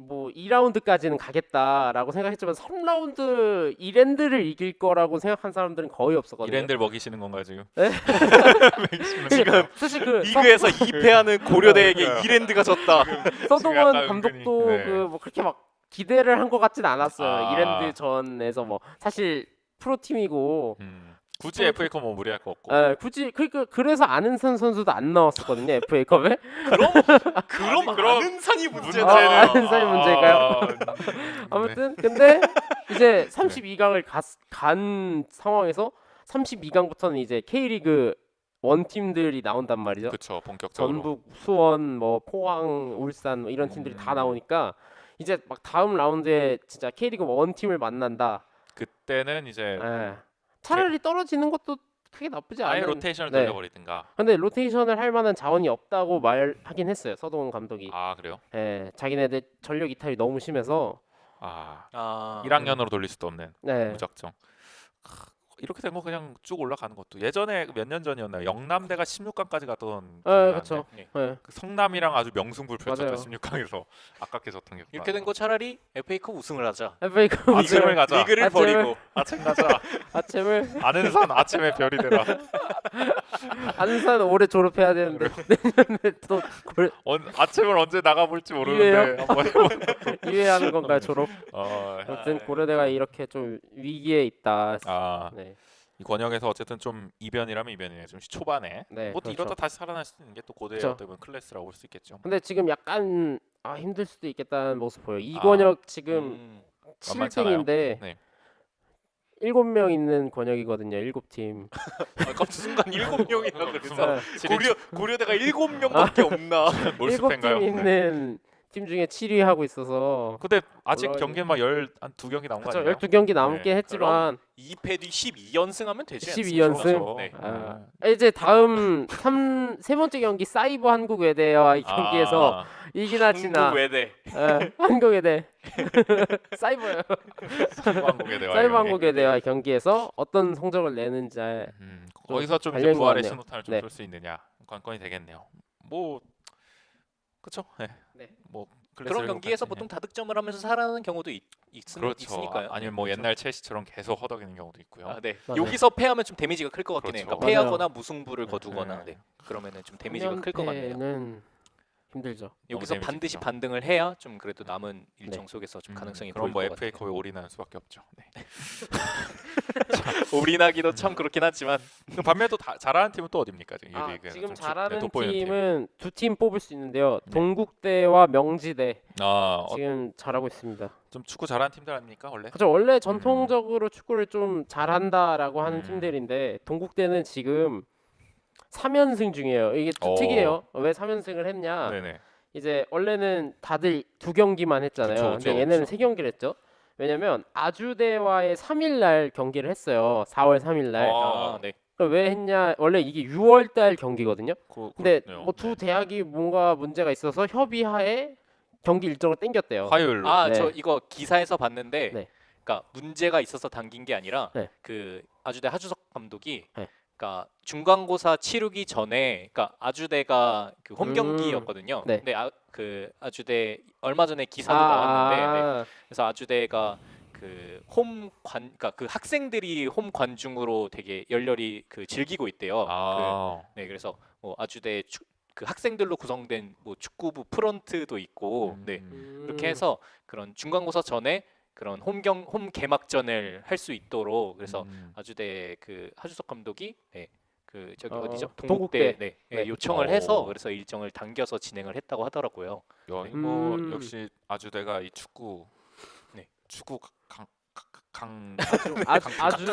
뭐 2라운드까지는 가겠다라고 생각했지만 3라운드 이랜드를 이길 거라고 생각한 사람들은 거의 없었거든요. 이랜드를 먹이시는 건가요 지금? 지금 사실 그 리그에서 2패하는 고려대에게 이랜드가 졌다. 서동원 약간 감독도 은근히, 네. 그 뭐 그렇게 막 기대를 한 것 같진 않았어요. 아. 이랜드 전에서 뭐 사실 프로팀이고 굳이 FA컵 뭐 무리할 거 없고. 굳이 그래서 아는산 선수도 안 나왔었거든요. FA컵에. 그럼 아는 산이 문제다. 아는 산이 문제일까요? 네. 아무튼 근데 이제 32강을 간 상황에서 32강부터는 이제 K리그 원 팀들이 나온단 말이죠. 그렇죠. 본격적으로. 전북, 수원, 뭐 포항, 울산 뭐 이런 팀들이 다 나오니까 이제 막 다음 라운드에 진짜 K리그 원 팀을 만난다. 그때는 이제 차라리 떨어지는 것도 크게 나쁘지 아예 않은. 로테이션을 네. 돌려버리든가. 근데 로테이션을 할 만한 자원이 없다고 말하긴 했어요. 서동원 감독이. 그래요? 자기네들 전력 이탈이 너무 심해서. 1학년으로 돌릴 수도 없는 네. 무작정. 이렇게 된 거 그냥 쭉 올라가는 것도 예전에 몇 년 전이었나요? 영남대가 16강까지 갔던 그렇죠. 네. 그 성남이랑 아주 명승부를 펼쳤죠. 맞아요. 16강에서 아깝게 졌던 게 이렇게 된 거 차라리 FA컵 우승을 하자. FA컵 아침을 가자. 리그를 아침을- 버리고 아침 가자. 아침을 아는 산 아침에 별이 되라. 안산 올해 졸업해야 되는데 내년에 또 아침을 언제 나가볼지 모르는데 한번 해보는 것도. 이해하는 건가요 졸업? 어, 아무튼 고려대가 이렇게 좀 위기에 있다. 네. 이 권역에서 어쨌든 좀 이변이라면 이변이에요. 좀 초반에. 네, 뭐 그렇죠. 이러다 다시 살아날 수 있는 게 또 고대의 그렇죠. 어떤 클래스라고 볼 수 있겠죠. 근데 지금 약간 힘들 수도 있겠다는 모습 보여요. 이권혁 지금 만만치 않아요. 7등인데 네. 7명 있는 권역이거든요. 7팀. 아, 갑자기 순간 7명이라 그래서 네. 고려대가 7명밖에 없나? 몰수팬가요? 7팀 있는 팀 중에 7위 하고 있어서 근데 아직 올라와 경기 막 12경기 남은 거 그렇죠. 아니에요? 12경기 남긴 네. 했지만 2패 뒤 12연승하면 되지 12연승? 않습니까? 네. 이제 다음 세 번째 경기 사이버 한국 외대와의 경기에서 이기나 지나 한국 외대. 한국 외대 사이버요. 사이버 한국에 대화. 사이버 한국 외대와의 경기에서 어떤 성적을 내는지 거기서 좀 이제 관련이 부활의 많네요. 신호탄을 좀 네. 쏠 수 있느냐 관건이 되겠네요. 뭐 그렇죠. 네. 네. 뭐 그런 경기에서 보통 다득점을 하면서 살아나는 경우도 그렇죠. 있으니까요. 아니면 뭐 그렇죠. 옛날 첼시처럼 계속 허덕이는 경우도 있고요. 아, 네. 맞아요. 여기서 패하면 좀 데미지가 클 것 같긴 해요. 그렇죠. 그러니까 패하거나 무승부를 거두거나 네. 네. 그러면은 좀 데미지가 클 것 같네요. 는 힘들죠. 여기서 데미지 반드시 크죠. 반등을 해야 좀 그래도 남은 일정 속에서 좀 가능성이 그럼 보일 뭐 것 FA 같아요. 컵에 올인하는 수밖에 없죠. 네. 올인하기도 참 그렇긴 하지만 그럼 반면에 또 잘하는 팀은 또 어디입니까? 지금 유리그에서 지금 좀 잘하는 돋보이는 팀. 팀은 두 팀 뽑을 수 있는데요. 네. 동국대와 명지대 아, 지금 잘하고 있습니다. 좀 축구 잘하는 팀들 아닙니까 원래? 그렇죠. 원래 전통적으로 축구를 좀 잘한다라고 하는 음. 팀들인데 동국대는 지금 3연승 중이에요. 이게 좀 오. 특이해요. 왜 3연승을 했냐? 네네. 이제 원래는 다들 2경기만 했잖아요. 그쵸, 근데 그쵸, 얘네는 그쵸. 3경기를 했죠. 왜냐면 아주대와의 3일 날 경기를 했어요. 4월 3일 날. 아, 네. 그럼 왜 했냐? 원래 이게 6월 달 경기거든요. 근데 그렇네요. 뭐 두 네. 대학이 뭔가 문제가 있어서 협의하에 경기 일정을 땡겼대요. 화요일로. 아, 네. 저 이거 기사에서 봤는데 네. 그러니까 문제가 있어서 당긴 게 아니라 네. 그 아주대 하주석 감독이 네. 그러니까 중간고사 치르기 전에 그러니까 아주대가 그 홈 경기였거든요. 네. 근데 그 아주대 얼마 전에 기사도 나왔는데 네. 그래서 아주대가 그 그러니까 그 학생들이 홈 관중으로 되게 열렬히 그 즐기고 있대요. 네, 그래서 뭐 아주대 그 학생들로 구성된 뭐 축구부 프런트도 있고, 네, 이렇게 해서 그런 중간고사 전에 그런 홈 개막전을 할 수 있도록 그래서 아주대 그 하주석 감독이 네, 그 저기 어디죠? 동국대 네, 네. 요청을 해서 그래서 일정을 당겨서 진행을 했다고 하더라고요. 야, 뭐 음. 역시 아주대가 이 네. 축구 강 아주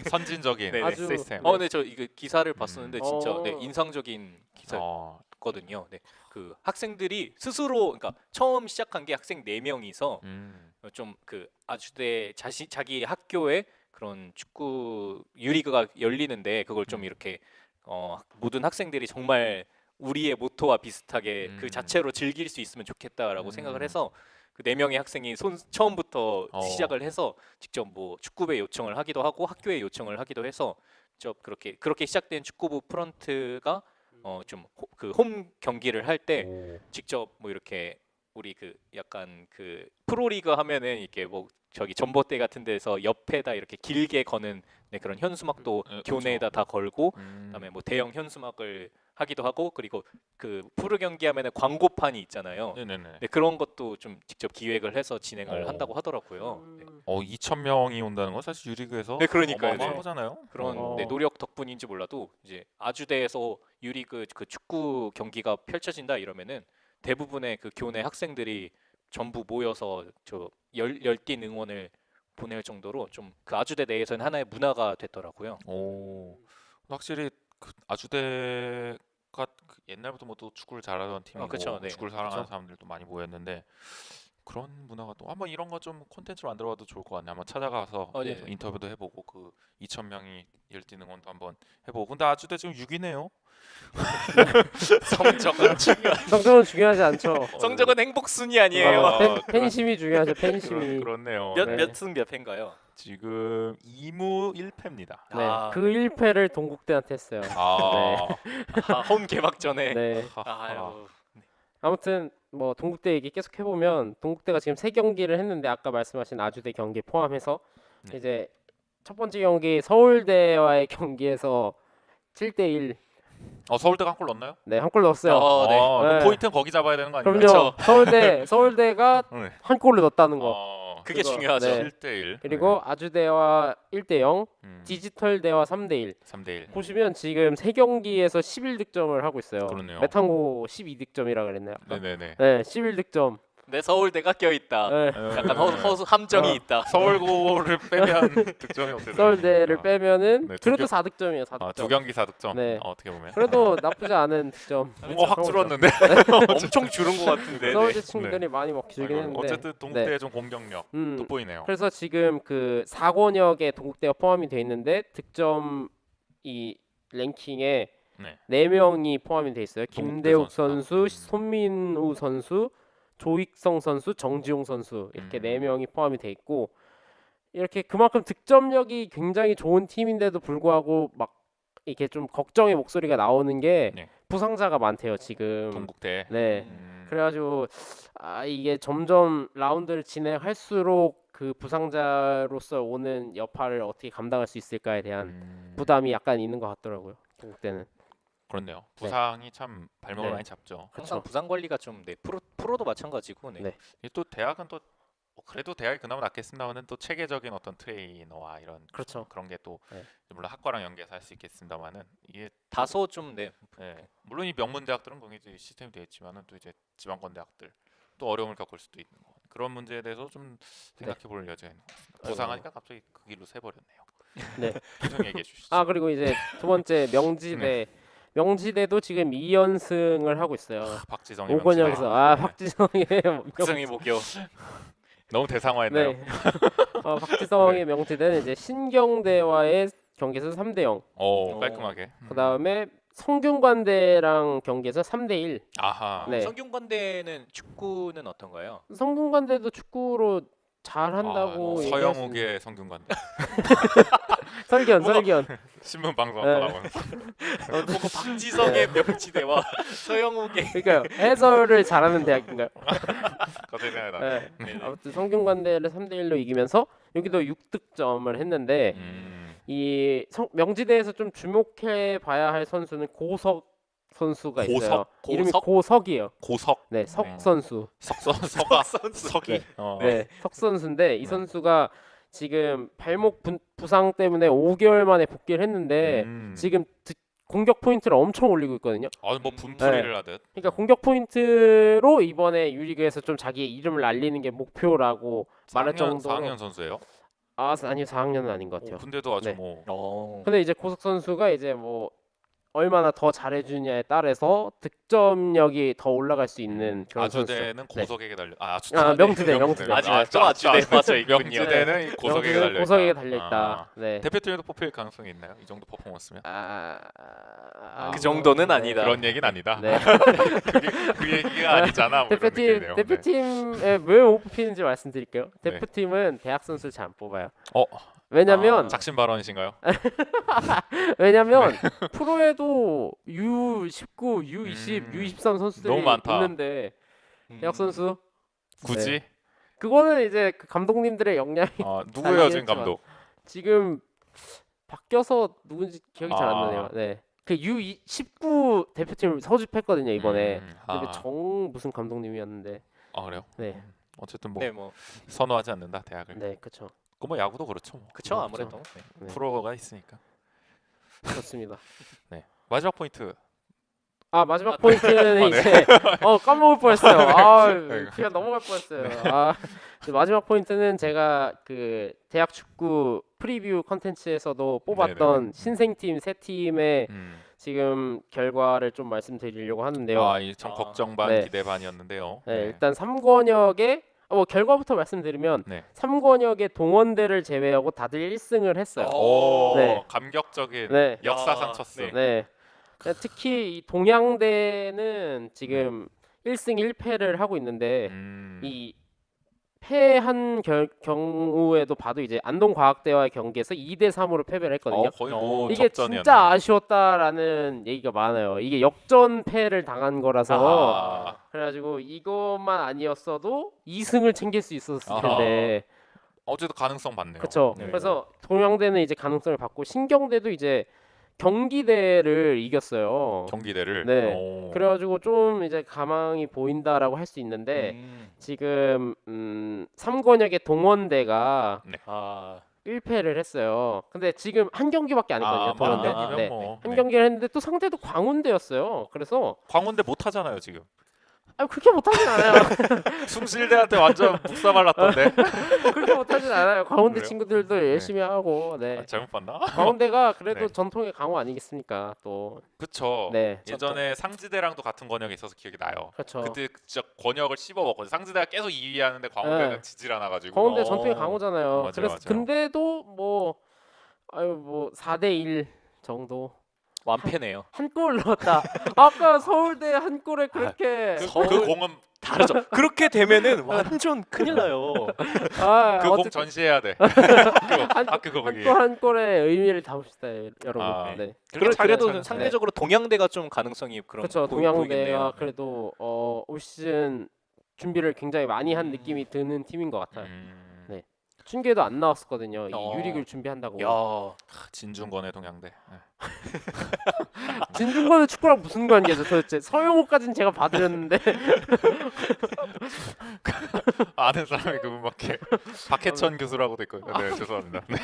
선진적인 네, 네. 시스템. 네, 저 이거 기사를 봤었는데 진짜 네, 인상적인 기사였거든요. 네, 그 학생들이 스스로 그러니까 처음 시작한 게 학생 4명이서 좀 그 아주대 자기 학교에 그런 축구 유리그가 열리는데 그걸 좀 이렇게 모든 학생들이 정말 우리의 모토와 비슷하게 그 자체로 즐길 수 있으면 좋겠다라고 생각을 해서 그 4명의 학생이 처음부터 시작을 해서 직접 뭐 축구부에 요청을 하기도 하고 학교에 요청을 하기도 해서 직접 그렇게 시작된 축구부 프런트가 좀 그 홈 경기를 할 때 직접 뭐 이렇게 우리 그 약간 그 프로리그 하면은 이렇게 뭐 저기 전봇대 같은 데서 옆에다 이렇게 길게 거는 네, 그런 현수막도 교내에다 다 걸고 그다음에 뭐 대형 현수막을 하기도 하고 그리고 그 프로 경기 하면은 광고판이 있잖아요. 네네네. 네, 그런 것도 좀 직접 기획을 해서 진행을 한다고 하더라고요. 네. 2,000명이 온다는 건 사실 유리그에서 네, 그러니까요. 어마어마한 네. 거잖아요. 그런 네, 노력 덕분인지 몰라도 이제 아주대에서 유리그 그 축구 경기가 펼쳐진다 이러면은 대부분의 그 교내 학생들이 전부 모여서 저 열띤 응원을 보낼 정도로 좀 그 아주대 내에서는 하나의 문화가 됐더라고요. 확실히 그 아주대가 그 옛날부터 뭐 또 축구를 잘하던 팀이고 그쵸, 네. 축구를 사랑하는 그쵸. 사람들도 많이 모였는데 그런 문화가 또 한번 이런 거 좀 콘텐츠로 만들어봐도 좋을 것 같네. 한번 찾아가서 네. 인터뷰도 해보고 그 2,000명이 열띤 응원도 한번 해보고. 근데 아주대 지금 6위네요. 성적은 성적은 중요하지 않죠. 성적은 행복 순위 아니에요. 팬심이 중요하죠. 팬심이. 그렇네요. 몇 네. 몇 승 몇 패인가요? 지금 2무 1패입니다. 네. 아, 그 1패를 동국대한테 했어요. 홈 개막전에. 네. 아유. 아무튼 뭐 동국대 얘기 계속 해보면 동국대가 지금 3경기를 했는데 아까 말씀하신 아주대 경기 포함해서 네. 이제 첫 번째 경기 서울대와의 경기에서 7대1 서울대가 한 골 넣었나요? 네, 한 골 넣었어요. 네. 그럼 네. 포인트는 거기 잡아야 되는 거 아닌가요? 그럼요. 서울대가 네. 한 골을 넣었다는 거. 그게 그거, 중요하죠. 네. 7대1. 그리고 아주대와 1대0, 음. 디지털대와 3대1. 3대1. 보시면 지금 3경기에서 11득점을 하고 있어요. 그러네요. 메탄고 12득점이라 그랬나요? 아까? 네네네. 네, 11득점. 내 서울대가 껴 있다. 네. 약간 허수 함정이 있다. 서울고를 빼면 득점이 어떻게 서울대를 되는지. 빼면은 네, 두 그래도 경- 4득점이에요. 4득점. 두 경기 4득점. 네. 어떻게 보면. 그래도 나쁘지 않은 득점. 뭔가 확 줄었는데. 엄청 줄은 것 같은데. 서울대 친구들이 많이 먹기 줄긴 했는데. 어쨌든 동국대의 좀 공격력 돋보이네요. 그래서 지금 그 4권역에 동국대가 포함이 돼 있는데 득점 이 랭킹에 네. 4명이 포함이 돼 있어요. 동국대 김대욱 선수가. 선수, 손민우 선수, 조익성 선수, 정지용 선수 이렇게 4명이 포함이 돼 있고 이렇게 그만큼 득점력이 굉장히 좋은 팀인데도 불구하고 막 이렇게 좀 걱정의 목소리가 나오는 게 네. 부상자가 많대요 지금. 동국대. 네. 그래가지고 이게 점점 라운드를 진행할수록 그 부상자로서 오는 여파를 어떻게 감당할 수 있을까에 대한 부담이 약간 있는 것 같더라고요. 동국대는. 그렇네요. 부상이 참 발목을 네. 많이 잡죠. 항상 그쵸. 부상 관리가 좀 프로도 마찬가지고. 네. 네. 이게 또 대학은 또 그래도 대학이 그나마 낫겠습니다만은 또 체계적인 어떤 트레이너와 이런 그렇죠. 그런 게 또 네. 물론 학과랑 연계해서 할 수 있겠습니다만은 이게 다소 좀 네. 물론 이 명문 대학들은 굉장히 시스템이 되어 있지만은 또 이제 지방권 대학들 또 어려움을 겪을 수도 있는 거 그런 문제에 대해서 좀 생각해 볼 여지가 있는 것 같습니다. 부상하니까 갑자기 그 길로 새버렸네요. 네. 좀 얘기해 주시죠. 그리고 이제 두 번째 명지대. 명지대도 지금 2연승을 하고 있어요. 박지성의 5권역에서 박지성의 박성희 목요. 너무 대상화했네요. 네. 박지성의 명지대는 이제 신경대와의 경기에서 3대0. 깔끔하게. 그다음에 성균관대랑 경기에서 3대1. 아하. 네. 성균관대는 축구는 어떤가요? 성균관대도 축구로 잘한다고 얘기할 수 있는- 서영욱의 성균관대. 설견. 신문 방송 네. 나오는. 보고 박지성의 명지대와 서영욱의 그러니까요. 해설을 잘하는 대학인가요? 갑자기 생각이 네. 나네. 아무튼 성균관대를 3대1로 이기면서 여기도 6득점을 했는데 이 명지대에서 좀 주목해 봐야 할 선수는 고석 선수가 있어요. 고석? 이름이 고석이에요. 고석. 네, 석 선수. 석가 석이. 네. 네, 석 선수인데 이 네. 선수가 지금 발목 부상 때문에 5개월 만에 복귀를 했는데 지금 공격 포인트를 엄청 올리고 있거든요. 뭐 분풀이를 하듯. 그러니까 공격 포인트로 이번에 유리그에서 좀 자기의 이름을 알리는 게 목표라고 말할 4학년, 정도로. 4학년 선수예요. 아니요, 4학년은 아닌 것 같아요. 근데도 아주 네. 뭐 근데 이제 고석 선수가 이제 뭐 얼마나 더 잘해주냐에 따라서 득점력이 더 올라갈 수 있는 그런 선수. 아주대는 고석에게 달려. 명지대. 또 아주대 맞아 있군요. 명지대는 이 고석에게 달려. 고석에게 달려 있다. 네. 대표팀에도 뽑힐 가능성이 있나요? 이 정도 퍼포먼스면? 그 정도는 아니다. 그런 얘기는 아니다. 네. 그 얘기가 아니잖아. 뭐 이런 느낌이네요. 대표팀에 왜 못 뽑히는지 말씀드릴게요. 네. 대표팀은 대학 선수를 잘 안 뽑아요. 어, 왜냐면 작심 발언이신가요? 왜냐면 프로에도 U19, U20, U23 선수들이 너무 많다. 있는데 대학 선수 굳이? 네. 그거는 이제 그 감독님들의 역량이 누구예요 지금 알겠지만. 감독? 지금 바뀌어서 누군지 기억이 잘 안 아. 나네요. 네. 그 U19 대표팀을 소집했거든요 이번에. 근데 정 무슨 감독님이었는데. 그래요? 네. 어쨌든 뭐 네, 뭐 선호하지 않는다 대학을. 네, 그렇죠. 뭐 야구도 그렇죠. 뭐. 그쵸 아무래도. 네. 프로가 있으니까. 그렇습니다. 네. 마지막 포인트. 마지막 포인트는 네. 이제 까먹을 뻔했어요. 네. 그냥 넘어갈 뻔했어요. 이제 마지막 포인트는 제가 그 대학 축구 프리뷰 컨텐츠에서도 뽑았던 신생팀 세 팀의 지금 결과를 좀 말씀드리려고 하는데요. 이 참 걱정 반 네. 기대 반이었는데요. 네, 일단 3권역에 결과부터 말씀드리면 네. 3권역의 동원대를 제외하고 다들 1승을 했어요. 네. 감격적인 네. 역사상 첫승. 네. 특히 이 동양대는 지금 1승 1패를 하고 있는데 이 패한 경우에도 봐도 이제 안동과학대와의 경기에서 2대3으로 패배를 했거든요. 거의 뭐 이게 접전이었네요. 진짜 아쉬웠다라는 얘기가 많아요. 이게 역전패를 당한 거라서 그래가지고 이것만 아니었어도 2승을 챙길 수 있었을 텐데. 어제도 가능성 봤네요. 그렇죠. 네. 그래서 동양대는 이제 가능성을 받고 신경대도 이제 경기대를 이겼어요. 경기대를. 네. 그래가지고 좀 이제 가망이 보인다라고 할 수 있는데 지금 3권역의 동원대가 1패를 했어요. 근데 지금 한 경기밖에 안 했거든요. 동원대. 네. 한 경기를 했는데 또 상대도 광운대였어요. 그래서 광운대 못 하잖아요 지금. 아 그렇게 못하진 않아요. 숭실대한테 완전 묵사발랐던데. 그렇게 못하진 않아요. 광운대 그래요? 친구들도 네. 열심히 하고 네. 아, 잘못 봤나? 광운대가 그래도 네. 전통의 강호 아니겠습니까? 또 그쵸. 네. 예전에 상지대랑도 같은 권역이 있어서 기억이 나요. 그렇죠. 그때 진짜 권역을 씹어 먹거든. 상지대가 계속 2위 하는데 광운대가 네. 지질 않아가지고. 광운대 전통의 강호잖아요. 맞아요, 그래서 맞아요. 근데도 뭐 아유 뭐 4대 1 정도 완패네요. 한 골 넣었다. 아까 서울대 한 골에 그렇게 그 공은 다르죠. 그렇게 되면은 완전 큰일 나요. 아, 그 공 어쨌든 전시해야 돼. 그거 거기. 한 골의 의미를 담읍시다, 여러분. 아, 네. 그래도 네. 상대적으로 동양대가 좀 가능성이 그런 그렇죠. 보이겠네요. 동양대가 그래도 올 시즌 준비를 굉장히 많이 한 음. 느낌이 드는 팀인 것 같아요. 음, 네. 춘계도 안 나왔었거든요. 이 어. 유릭을 준비한다고. 야, 진중권의 동양대. 네. 진중권의 축구랑 무슨 관계죠, 도대체? 서영호까지는 제가 봐드렸는데. 아는 사람이 그분밖에. 박해천 교수라고도 있거든요. 네, 죄송합니다. 네.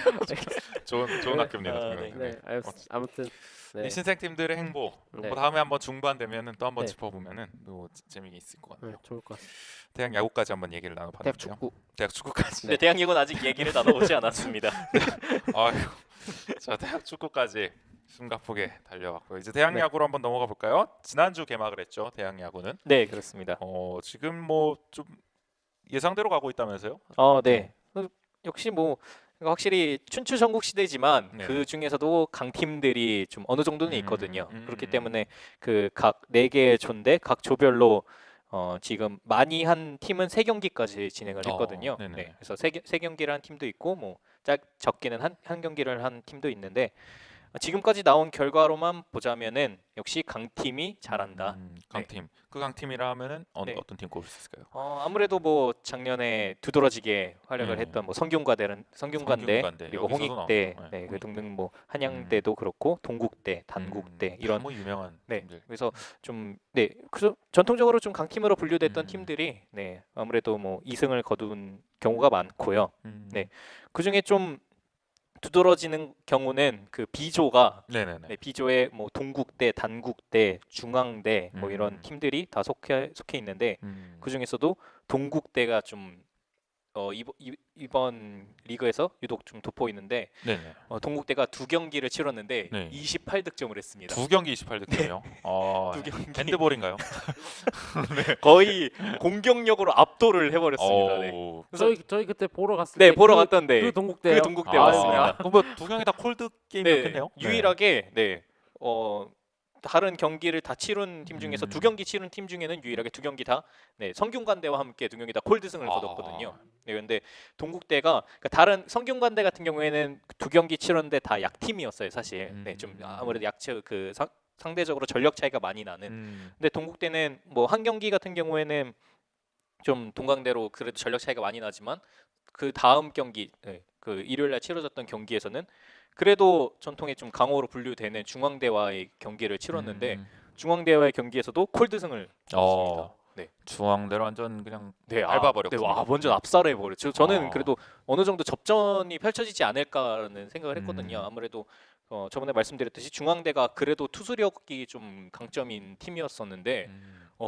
좋은 학교입니다. 아, 동양대. 네. 네, 아무튼. 네. 이 신생팀들의 행보. 네. 뭐 다음에 한번 중반 되면은 또 한번 네. 짚어보면은 또 재미가 있을 것 같아요. 네, 좋을 것 같습니다. 대학 야구까지 한번 얘기를 나눠봤는데요. 대학 축구. 대학 축구까지. 근데 대학 예고는 아직 얘기를 나눠보지 않았습니다. 아유, 자 대학 축구까지 숨가쁘게 달려왔고 이제 대학 네. 야구로 한번 넘어가 볼까요? 지난주 개막을 했죠. 대학 야구는. 네, 그렇습니다. 지금 뭐 좀 예상대로 가고 있다면서요? 네. 역시 뭐 확실히 춘추 전국 시대지만 네. 그 중에서도 강팀들이 좀 어느 정도는 있거든요. 음. 그렇기 때문에 그 각 4개의 조인데 각 조별로 지금 많이 한 팀은 3경기까지 진행을 했거든요. 네네. 네. 그래서 세 경기를 한 팀도 있고 뭐 적게는 한 경기를 한 팀도 있는데 지금까지 나온 결과로만 보자면은 역시 강팀이 잘한다. 강팀. 그 강팀이라 하면은 네. 어떤 팀 꼽을 수 있을까요? 아무래도 뭐 작년에 두드러지게 활약을 네. 했던 뭐 성균관대 성균관대, 그리고 여기서도 홍익대 나왔죠. 네, 네, 그 등등 뭐 한양대도 그렇고 동국대, 단국대 이런 뭐 유명한 네. 팀들. 그래서 그래서 전통적으로 좀 강팀으로 분류됐던 음. 팀들이 네, 아무래도 뭐 2승을 거둔 경우가 많고요. 네. 그중에 좀 두드러지는 경우는 그 B조가 네네네. 네, B조에 뭐 동국대, 단국대, 중앙대 뭐 이런 음. 팀들이 다 속해 있는데 그 중에서도 동국대가 좀 이번 리그에서 유독 좀 돋보이는데 네네. 동국대가 2경기를 치렀는데 네. 28득점을 했습니다. 두 경기 28득점이요. 두 경기. 핸드볼인가요? 거의 공격력으로 압도를 해버렸습니다. 네. 오. 저희 그때 보러 갔을 네, 때 보러 그, 갔던데 그 동국대요. 그 동국대였습니다. 그럼 뭐두 경기 다 콜드 게임이었겠네요. 네, 유일하게 다른 경기를 다 치른 팀 중에서 2경기 치른 팀 중에는 유일하게 2경기 다 성균관대와 함께 2경기 다 콜드승을 거뒀거든요. 네, 그런데 동국대가 그러니까 다른 성균관대 같은 경우에는 2경기 치렀는데 다 약팀이었어요, 사실. 네, 좀 아무래도 상대적으로 전력 차이가 많이 나는. 근데 동국대는 뭐 한 경기 같은 경우에는 좀 동강대로 그래도 전력 차이가 많이 나지만 그 다음 경기 그 일요일 날 치러졌던 경기에서는 그래도 전통의 좀 강호로 분류되는 중앙대와의 경기를 치렀는데 중앙대와의 경기에서도 콜드승을 줬습니다. 네. 중앙대로 완전 그냥 네, 밟아버렸군요. 네, 완전 압살해 버렸죠. 저는 아. 그래도 어느 정도 접전이 펼쳐지지 않을까라는 생각을 했거든요. 음. 아무래도 저번에 말씀드렸듯이 중앙대가 그래도 투수력이 좀 강점인 팀이었었는데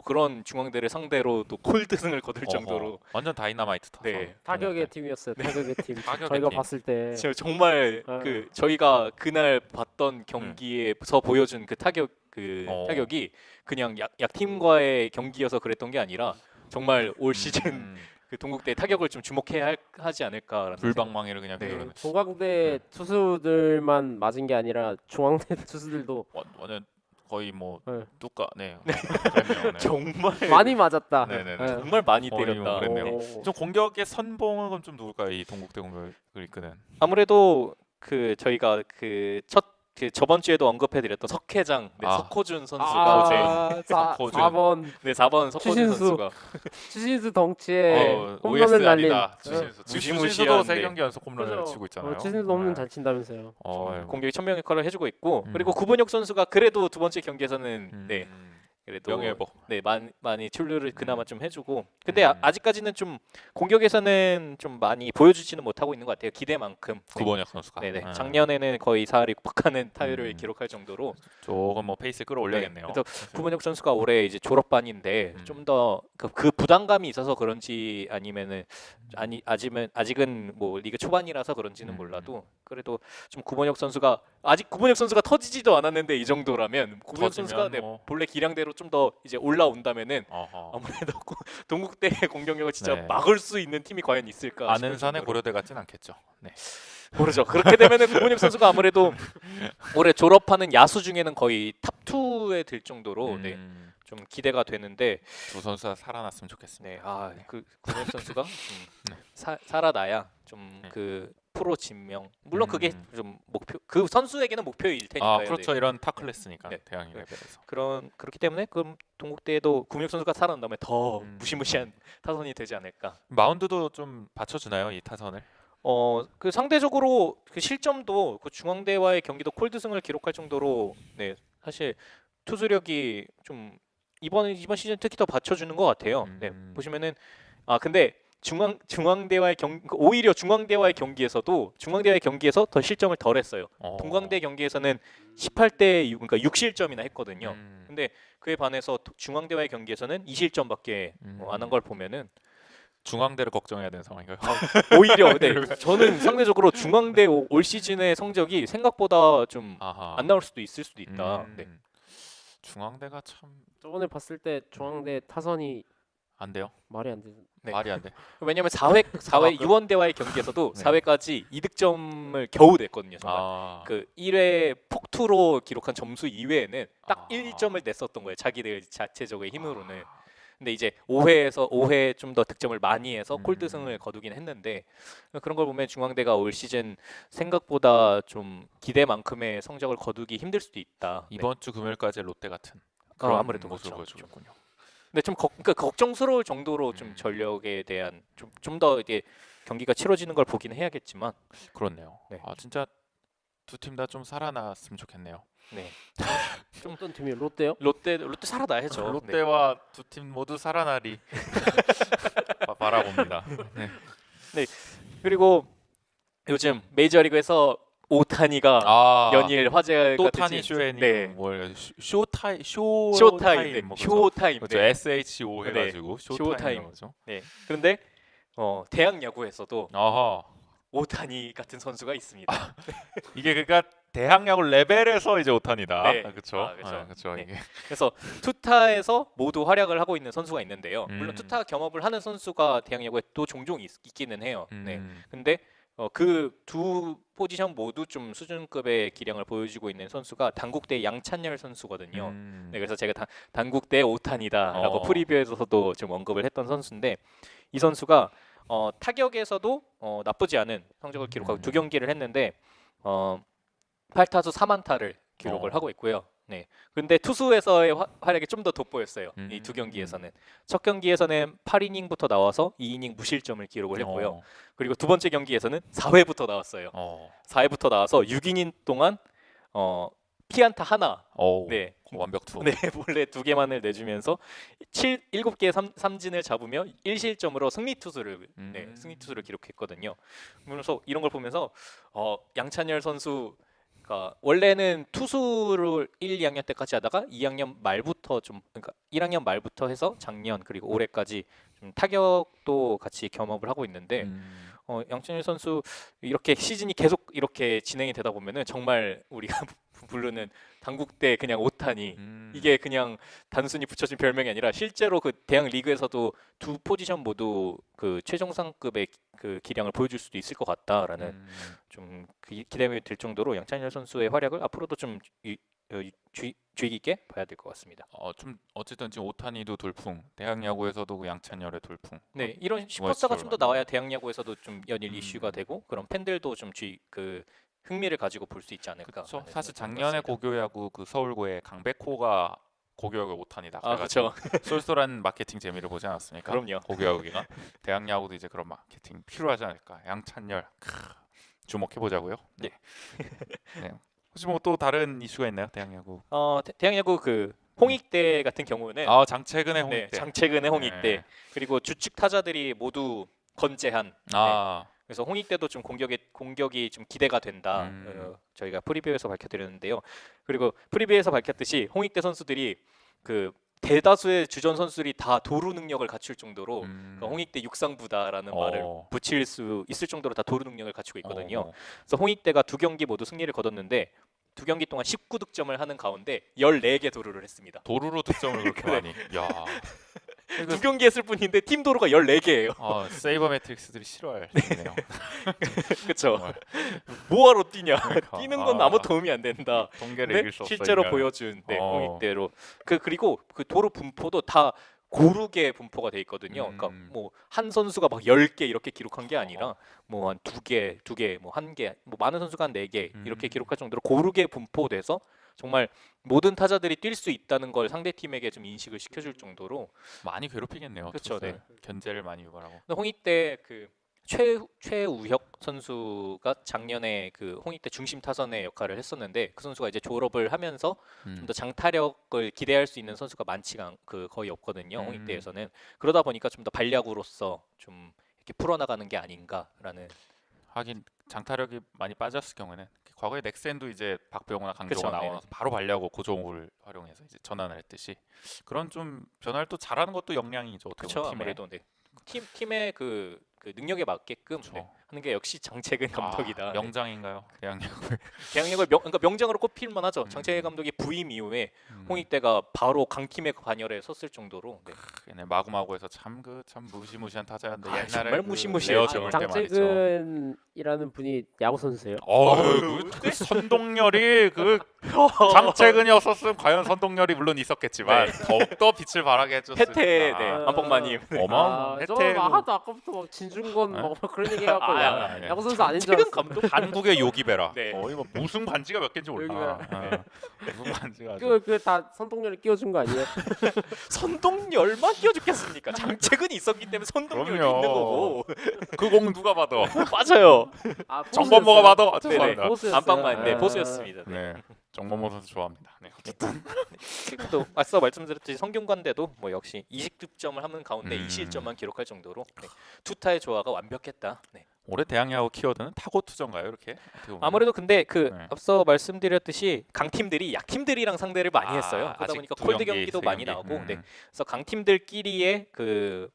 그런 중앙대를 상대로 또 콜드승을 거둘 정도로 완전 다이나마이트 타서. 네. 타격의 팀이었어요. 타격의 팀. 타격의 저희가 팀. 봤을 때 진짜 정말 아. 그 저희가 그날 봤던 경기에서 보여준 그 타격이 그냥 약팀과의 경기여서 그랬던 게 아니라 정말 올 시즌 그 동국대 타격을 좀 주목해야 하지 않을까라는 불방망이를 그냥 네. 그대로 동광대 투수들만 맞은 게 아니라 중앙대 투수들도 완전 거의 뭐 네. 뚜까 그랬네요. 네. 정말 많이 맞았다. 네네네. 네. 정말 많이 거의 때렸다. 뭐 그랬네요. 오. 좀 공격의 선봉은 좀 누굴까요? 이 동국대 공격을 이끄는. 아무래도 그 저희가 그 저번 주에도 언급해드렸던 석회장 석호준 선수가 네. 석호준. 4번 4번 석호준 추신수. 선수가 추신수 덩치에 OS 홈런을 날린 아니다. 추신수. 무시무시한, 추신수도 네. 3경기 연속 홈런을 그죠. 치고 있잖아요. 추신수 홈런 네. 잘 친다면서요. 공격이 천명 역할을 해주고 있고 음. 그리고 구본혁 선수가 그래도 두 번째 경기에서는 음. 네 그래도 명예보. 네, 많이 출루를 그나마 좀 해주고 근데 음. 아직까지는 좀 공격에서는 좀 많이 보여주지는 못하고 있는 것 같아요. 기대만큼. 네. 구본혁 선수가. 네네. 작년에는 거의 4할에 육박하는 타율을 음. 기록할 정도로 조금 뭐 페이스 끌어올려야겠네요. 네, 그래서 구본혁 선수가 올해 이제 졸업반인데 음. 좀 더 그 부담감이 있어서 그런지 아니면은 아직은 뭐 리그 초반이라서 그런지는 음. 몰라도 그래도 좀 구본혁 선수가 아직 구본혁 선수가 터지지도 않았는데 이 정도라면 구본혁 터지면 선수가 네, 뭐. 본래 기량대로 좀 더 이제 올라온다면은 어허. 아무래도 동국대 공격력을 진짜 네. 막을 수 있는 팀이 과연 있을까 싶을 아는산의 정도로. 고려대 같진 않겠죠. 네. 모르죠. 그렇게 되면은 구본혁 선수가 아무래도 올해 졸업하는 야수 중에는 거의 탑 2에 들 정도로 네, 좀 기대가 되는데 두 선수가 살아났으면 좋겠습니다. 네, 그 구본혁 선수가 좀 네. 살아나야 좀 네. 그 프로 진명 물론 그게 음. 좀 목표 그 선수에게는 목표일 테니까요. 아 그렇죠. 네. 이런 탑 클래스니까 네. 대학이 네. 레벨에서. 그렇기 때문에 그럼 동국대에도 구본혁 선수가 살아난다면 더 음. 무시무시한 타선이 되지 않을까. 마운드도 좀 받쳐주나요 이 타선을? 그 상대적으로 그 실점도 그 중앙대와의 경기도 콜드승을 기록할 정도로 네 사실 투수력이 좀 이번 시즌 특히 더 받쳐주는 것 같아요. 네 보시면은 근데 중앙대와의 오히려 중앙대와의 경기에서도 중앙대와의 경기에서 더 실점을 덜 했어요. 동광대 경기에서는 18대 6 그러니까 6실점이나 했거든요. 근데 그에 반해서 중앙대와의 경기에서는 2실점밖에 안 한 걸 보면은 중앙대를 걱정해야 되는 상황인가요? 오히려 네, 저는 상대적으로 중앙대 올 시즌의 성적이 생각보다 좀 아하. 안 나올 수도 있을 수도 있다. 네. 중앙대가 참 안 저번에 봤을 때 중앙대 타선이 돼요. 말이 안 되는. 네. 말이 안 돼. 왜냐면 4회 유원대와의 경기에서도 네. 4회까지 2득점을 겨우 냈거든요. 정말. 아. 그 1회 폭투로 기록한 점수 이외에는 딱 아. 1점을 냈었던 거예요. 자기들 자체적인 힘으로는. 근데 이제 5회 좀 더 득점을 많이 해서 콜드승을 거두긴 했는데 그런 걸 보면 중앙대가 올 시즌 생각보다 좀 기대만큼의 성적을 거두기 힘들 수도 있다. 네. 이번 주 금요일까지 롯데 같은 그런 아무래도 모습을 그렇죠. 보여주겠군요. 근데 좀 그러니까 걱정스러울 정도로 좀 전력에 대한 좀 더 이게 경기가 치러지는 걸 보긴 해야겠지만 그렇네요. 네. 아 진짜 두 팀 다 좀 살아났으면 좋겠네요. 네. 좀 어떤 팀이 롯데요? 롯데 살아나야죠. 네. 롯데와 두 팀 모두 살아나리 바라봅니다. 네. 그리고 요즘 메이저리그에서 오타니가 연일 화제가 또 되지. 타니 쇼헤니 네. 뭘 쇼타임, 뭐 그죠? 쇼타임. 그렇죠. 네. SHO 해가지고 쇼타임. 쇼타임 거죠. 네. 그런데 대학 야구에서도 아하. 오타니 같은 선수가 있습니다. 이게 그러니까 대학 야구 레벨에서 이제 오타니다. 네. 그렇죠. 그렇죠. 그렇죠. 네. 이게 그래서 투타에서 모두 활약을 하고 있는 선수가 있는데요. 물론 음. 투타 겸업을 하는 선수가 대학 야구에 또 종종 있기는 해요. 네. 음. 근데 그 두 포지션 모두 좀 수준급의 기량을 보여주고 있는 선수가 단국대 양찬열 선수거든요. 네, 그래서 제가 단국대 오타니다라고 프리뷰에서도 좀 언급을 했던 선수인데 이 선수가 타격에서도 나쁘지 않은 성적을 기록하고 두 경기를 했는데 8타수 4안타를 기록을 하고 있고요. 네. 근데 투수에서의 활약이 좀 더 돋보였어요. 이 두 경기에서는 첫 경기에서는 8이닝부터 나와서 2이닝 무실점을 기록을 했고요. 그리고 두 번째 경기에서는 4회부터 나왔어요. 4회부터 나와서 6이닝 동안 피안타 하나. 네. 완벽 투. 네, 몰래 두 개만을 내주면서 7개 삼진을 잡으며 1실점으로 승리 투수를 기록했거든요. 그래서 이런 걸 보면서 양찬열 선수가 원래는 투수를 1, 2학년 때까지 하다가 2학년 말부터 그러니까 1학년 말부터 해서 작년 그리고 올해까지 좀 타격도 같이 겸업을 하고 있는데 양찬열 선수 이렇게 시즌이 계속 이렇게 진행이 되다 보면은 정말 우리가 부르는 단국대 그냥 오타니 이게 그냥 단순히 붙여진 별명이 아니라 실제로 그 대학 리그에서도 두 포지션 모두 그 최정상급의 그 기량을 보여줄 수도 있을 것 같다라는 좀 기대가 될 정도로 양찬열 선수의 활약을 앞으로도 좀 주의 깊게 봐야 될 것 같습니다. 좀 어쨌든 지금 오타니도 돌풍, 대학 야구에서도 그 양찬열의 돌풍. 네, 이런 슈퍼스타가 좀 더 나와야 대학 야구에서도 좀 연일 이슈가 되고 그런 팬들도 좀 흥미를 가지고 볼 수 있지 않을까. 그렇죠. 사실 작년에 고교야구 그 서울고에 강백호가 고교야구 오타니다. 그렇죠. 쏠쏠한 마케팅 재미를 보지 않았습니까? 그럼요. 고교야구가 대학 야구도 이제 그런 마케팅 필요하지 않을까. 양찬열 주목해 보자고요. 네. 네. 혹시 뭐 또 다른 이슈가 있나요, 대학 야구? 대학 야구 그 홍익대 같은 경우는 아 장채근의 네, 홍익대. 장채근의 홍익대 네. 그리고 주축 타자들이 모두 건재한 네. 아 그래서 홍익대도 좀 공격이 좀 기대가 된다. 저희가 프리뷰에서 밝혀드렸는데요. 그리고 프리뷰에서 밝혔듯이 홍익대 선수들이 그 대다수의 주전 선수들이 다 도루 능력을 갖출 정도로 그 홍익대 육상부다라는 말을 붙일 수 있을 정도로 다 도루 능력을 갖추고 있거든요. 그래서 홍익대가 2경기 모두 승리를 거뒀는데 2경기 동안 19득점을 하는 가운데 14개 도루를 했습니다. 도루로 득점을 그렇게 많이. 야. 2경기 했을 뿐인데 팀 도루가 14개예요. 아 세이버 매트릭스들이 싫어할 네요. 그렇죠. 뭐하러 뛰냐? 그러니까. 뛰는 건 아무 도움이 안 된다. 동계를 근데 이길 수 없어. 실제로 인간은. 보여준 어. 홍익대로 그리고 그 도루 분포도 다 고르게 분포가 돼 있거든요. 그러니까 뭐 한 선수가 막 10개 이렇게 기록한 게 아니라 뭐 한 2개, 뭐 1개, 뭐 많은 선수가 한 4개 이렇게 기록할 정도로 고르게 분포돼서 정말 모든 타자들이 뛸 수 있다는 걸 상대 팀에게 좀 인식을 시켜줄 정도로 많이 괴롭히겠네요. 그쵸, 투수들. 견제를 많이 유발하고. 근데 홍익대 그 최우혁 선수가 작년에 그 홍익대 중심 타선의 역할을 했었는데 그 선수가 이제 졸업을 하면서 좀 더 장타력을 기대할 수 있는 선수가 많지가 거의 없거든요. 홍익대에서는 그러다 보니까 좀 더 발약으로서 좀 이렇게 풀어나가는 게 아닌가라는. 하긴 장타력이 많이 빠졌을 경우에는 과거에 넥센도 이제 박병호나 강정호가 그쵸, 네. 나와서 바로 발려고 고종욱을 활용해서 이제 전환을 했듯이 그런 좀 변화를 또 잘하는 것도 역량이죠. 어떻게 그렇죠. 보면 팀에. 아무래도 네. 팀의 그 능력에 맞게끔 그쵸. 네, 하는 게 역시 장채근 감독이다. 아, 명장인가요? 대학력을. 대학력을 그러니까 명장으로 꼽힐 만하죠. 장채근 감독이 부임 이후에 홍익대가 바로 강팀의 반열에 섰을 정도로. 네. 네, 마구마구해서 참 무시무시한 타자였는데 아, 옛날에 정말 그 무시무시해요. 레어 정을 때 말이죠. 장채근이라는 분이 야구 선수예요? 그 선동열이 그 장채근이었었으면 과연 선동열이 물론 있었겠지만 네. 더욱더 빛을 발하게 해줬을 혜태, 네, 아. 안봉마님. 어마어마한 저 혜택. 하도 아까부터 막 진중권 네? 막 그런 얘기 해갖고 아, 야구 선수 아닌 줄 최근 알았어. 감독 한국의 요기베라. 네. 거의 뭐 무슨 반지가 몇 개인지 몰라. 어, 무슨 반지가 아주. 그다 선동열이 끼워준 거 아니에요? 선동열만 끼워줬겠습니까? 장채근이 있었기 때문에 선동열도 그럼요. 있는 거고. 그 공 누가 받아? 맞아요. 아, 정범모가 받아? 네네. 죄송합니다. 보스였어요. 안방만 네 아. 보스였습니다. 네. 네, 정범모 선수 좋아합니다. 네, 어쨌든 지금도 앞서 말씀드렸듯이 성균관대도 뭐 역시 20득점을 하는 가운데 2실점만 기록할 정도로 네. 투타의 조화가 완벽했다. 네. 올해 대학야구 키워드는 타고 투전가요? 이렇게 어떻게 보면? 아무래도 근데 그 네. 앞서 말씀드렸듯이 강팀들이 약팀들이랑 상대를 많이 했어요. 그러다 아직 보니까 두 콜드 경기, 경기도 세 많이 경기. 나오고, 네. 그래서 강팀들끼리의 그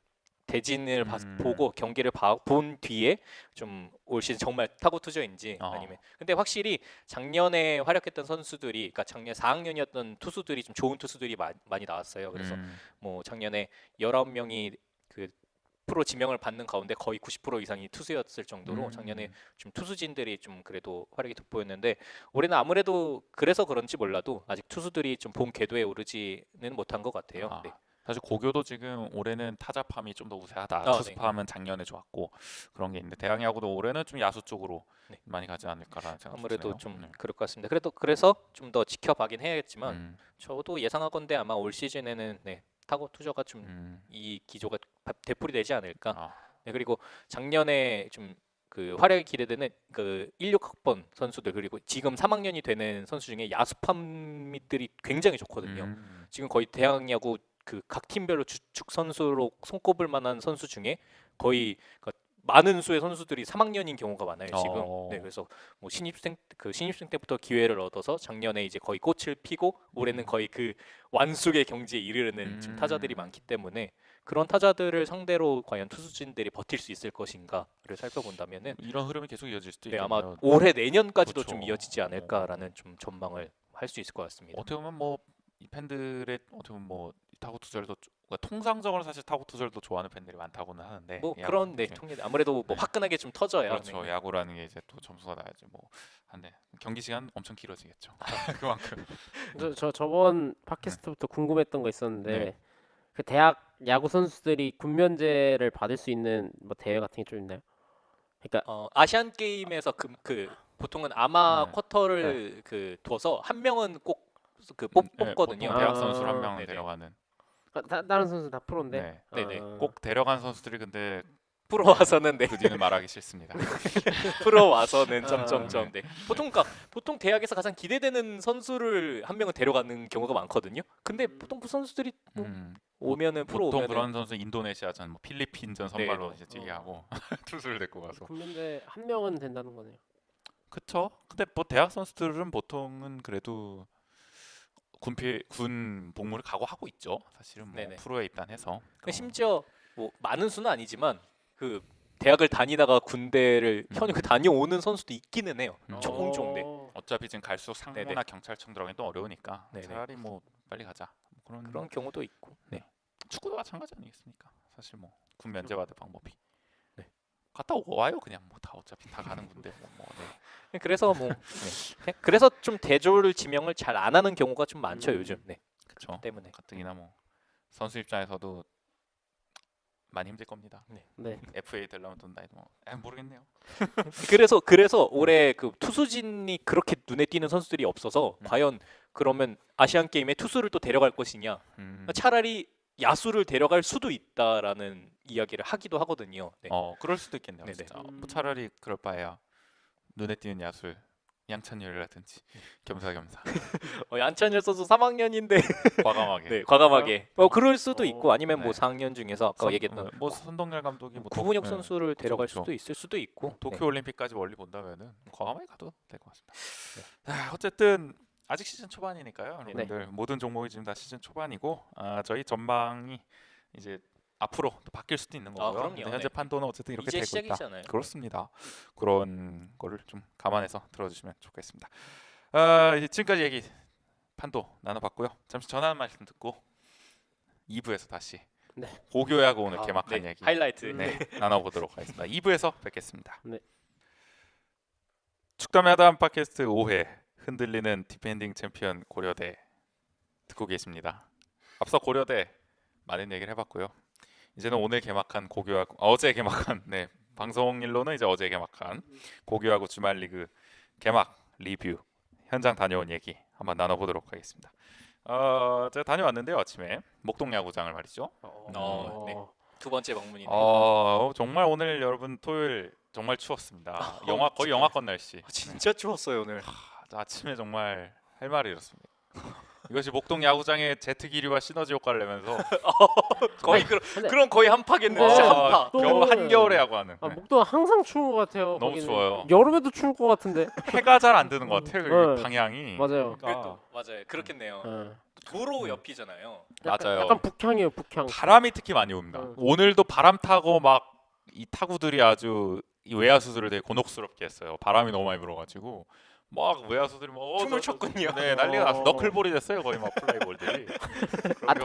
대진을 보고 경기를 본 뒤에 좀 올 시즌 정말 타고 투저인지 아니면 근데 확실히 작년에 활약했던 선수들이 그러니까 작년 4학년이었던 투수들이 좀 좋은 투수들이 많이 나왔어요. 그래서 뭐 작년에 19명이 그 프로 지명을 받는 가운데 거의 90% 이상이 투수였을 정도로 작년에 좀 투수진들이 좀 그래도 활약이 돋보였는데 올해는 아무래도 그래서 그런지 몰라도 아직 투수들이 좀 본 궤도에 오르지는 못한 것 같아요. 네. 사실 고교도 지금 올해는 타자팜이 좀 더 우세하다. 네. 투수팜은 작년에 좋았고 그런 게 있는데 대학야구도 올해는 좀 야수 쪽으로 네. 많이 가지 않을까라는 생각이 아무래도 드네요. 좀 네. 그럴 것 같습니다. 그래서 좀 더 지켜봐긴 해야겠지만 저도 예상하건대 아마 올 시즌에는 네, 타고 투저가 좀 이 기조가 되풀이되지 않을까. 네, 그리고 작년에 좀 그 활약이 기대되는 그 16학번 선수들 그리고 지금 3학년이 되는 선수 중에 야수팜들이 굉장히 좋거든요. 지금 거의 대학야구 그 각 팀별로 주축 선수로 손꼽을 만한 선수 중에 거의 많은 수의 선수들이 3학년인 경우가 많아요 지금. 네, 그래서 뭐 신입생 때부터 기회를 얻어서 작년에 이제 거의 꽃을 피고 올해는 거의 그 완숙의 경지에 이르는 지금 타자들이 많기 때문에 그런 타자들을 상대로 과연 투수진들이 버틸 수 있을 것인가를 살펴본다면은 이런 흐름이 계속 이어질 수도 네, 있겠네요. 아마 올해 내년까지도 그렇죠. 좀 이어지지 않을까라는 좀 전망을 할 수 있을 것 같습니다. 어떻게 보면 뭐 이 팬들의 어떻게 보면 뭐 타고 투절도 그러니까 통상적으로 사실 타고 투절도 좋아하는 팬들이 많다고는 하는데 뭐 야구 그런 네 중에. 통계 아무래도 뭐 네. 화끈하게 좀 터져야 그렇죠. 네. 야구라는 게 이제 또 점수가 나야지 뭐 한데 경기 시간 엄청 길어지겠죠. 그만큼. 저 저번 팟캐스트부터 궁금했던 거 있었는데 네. 그 대학 야구 선수들이 군면제를 받을 수 있는 뭐 대회 같은 게 좀 있나요? 그러니까 아시안 게임에서 그 보통은 아마 네. 쿼터를 그 둬서 한 명은 꼭 그 네, 뽑거든요. 보통 대학 아, 선수를 한 명은 네네. 데려가는. 다른 선수 다 프로인데. 네. 네네. 아, 꼭 데려간 선수들이 근데 프로 와서는 네. 그 뒤는 말하기 싫습니다. 프로 와서는 아, 점점점 네. 보통 대학에서 가장 기대되는 선수를 한 명은 데려가는 경우가 많거든요. 근데 보통 그 선수들이 뭐 음, 오면은 프로 보통 오면은 그런 선수 인도네시아전, 뭐 필리핀전 선발로 네. 이제 뛰게하고 투수를 데리고 가서. 근데 한 명은 된다는 거네요. 그쵸? 근데 뭐 대학 선수들은 보통은 그래도 군 복무를 각오하고 있죠. 사실은 뭐 네네. 프로에 입단해서. 근데 심지어 뭐 많은 수는 아니지만 그 대학을 다니다가 군대를 현역 다녀오는 선수도 있기는 해요. 음. 종종 네. 어차피 지금 갈수록 상무나 네네. 경찰청 들어가기 또 어려우니까 네네. 차라리 뭐 빨리 가자. 뭐 그런 그런 경우도 있고. 네. 축구도 마찬가지 아니겠습니까? 사실 뭐 군 면제받을 방법이. 네. 갔다 와요 그냥 뭐 다 어차피 다 가는 군데 뭐 네. 그래서 뭐 네. 그래서 좀 대졸 지명을 잘 안 하는 경우가 좀 많죠 요즘. 네. 그쵸. 때문에. 가뜩이나 뭐 선수 입장에서도 많이 힘들 겁니다. 네. FA 되려면 돈 나이 뭐 모르겠네요. 그래서 올해 그 투수진이 그렇게 눈에 띄는 선수들이 없어서 과연 그러면 아시안 게임에 투수를 또 데려갈 것이냐? 차라리 야수를 데려갈 수도 있다라는 이야기를 하기도 하거든요. 네. 그럴 수도 있겠네요. 네네. 진짜. 뭐 차라리 그럴 바에야 눈에 띄는 야술 양찬열이라든지 겸사겸사 안찬열 선수 3학년인데 과감하게. 네, 과감하게. 그럴 수도 있고 아니면 뭐 네. 4학년 중에서 아까 얘기했던 뭐 손동열 감독이 뭐 구분혁 네. 선수를 데려갈 그쵸. 수도 있을 수도 있고. 도쿄 올림픽까지 멀리 본다면은 과감하게 가도 될 것 같습니다. 어쨌든 아직 시즌 초반이니까요. 여러분들 모든 종목이 지금 다 시즌 초반이고 저희 전망이 이제 앞으로 또 바뀔 수도 있는 거고요. 그럼요. 근데 현재 네. 판도는 어쨌든 이렇게 이제 되고 있다. 시작이잖아요. 그렇습니다. 그런 거를 좀 감안해서 들어주시면 좋겠습니다. 지금까지 얘기 판도 나눠봤고요. 잠시 전화 한 말씀 듣고 2부에서 다시 네. 고교야구 오늘 개막한 네, 얘기 하이라이트. 네, 나눠보도록 하겠습니다. 2부에서 뵙겠습니다. 네. 축담야담 팟캐스트 5회 흔들리는 디펜딩 챔피언 고려대 듣고 계십니다. 앞서 고려대 많은 얘기를 해봤고요. 이제는 오늘 개막한 고교야구 어제 개막한 네 방송일로는 이제 어제 개막한 고교야구 주말 리그 개막 리뷰 현장 다녀온 얘기 한번 나눠보도록 하겠습니다. 제가 다녀왔는데요 아침에 목동 야구장을 말이죠. 네. 두 번째 방문이네요. 정말 오늘 여러분 토요일 정말 추웠습니다. 거의 영하권 날씨. 진짜 추웠어요 오늘. 아침에 정말 할 말이 이렇습니다. 이것이 목동 야구장의 제트 기류와 시너지 효과를 내면서 거의 근데- 그럼 거의 한파겠는데. 네. 한파. 또- 겨우 한겨울에 야구하는 네. 목동 항상 추운 것 같아요. 너무 거기는. 추워요. 여름에도 추울 것 같은데. 해가 잘 안 드는 것 같아요. 그 네. 방향이. 맞아요. 그러니까 맞아요. 그렇겠네요. 네. 도로 옆이잖아요. 맞아요. 약간 북향이에요, 북향. 바람이 특히 많이 옵니다. 오늘도 바람 타고 막 이 타구들이 아주 이 외야수들을 되게 곤혹스럽게 했어요. 바람이 너무 많이 불어가지고 막 외야수들이 막 춤을 췄군요. 네 난리가 났어. 너클볼이 됐어요. 거의 막 플라이볼들이.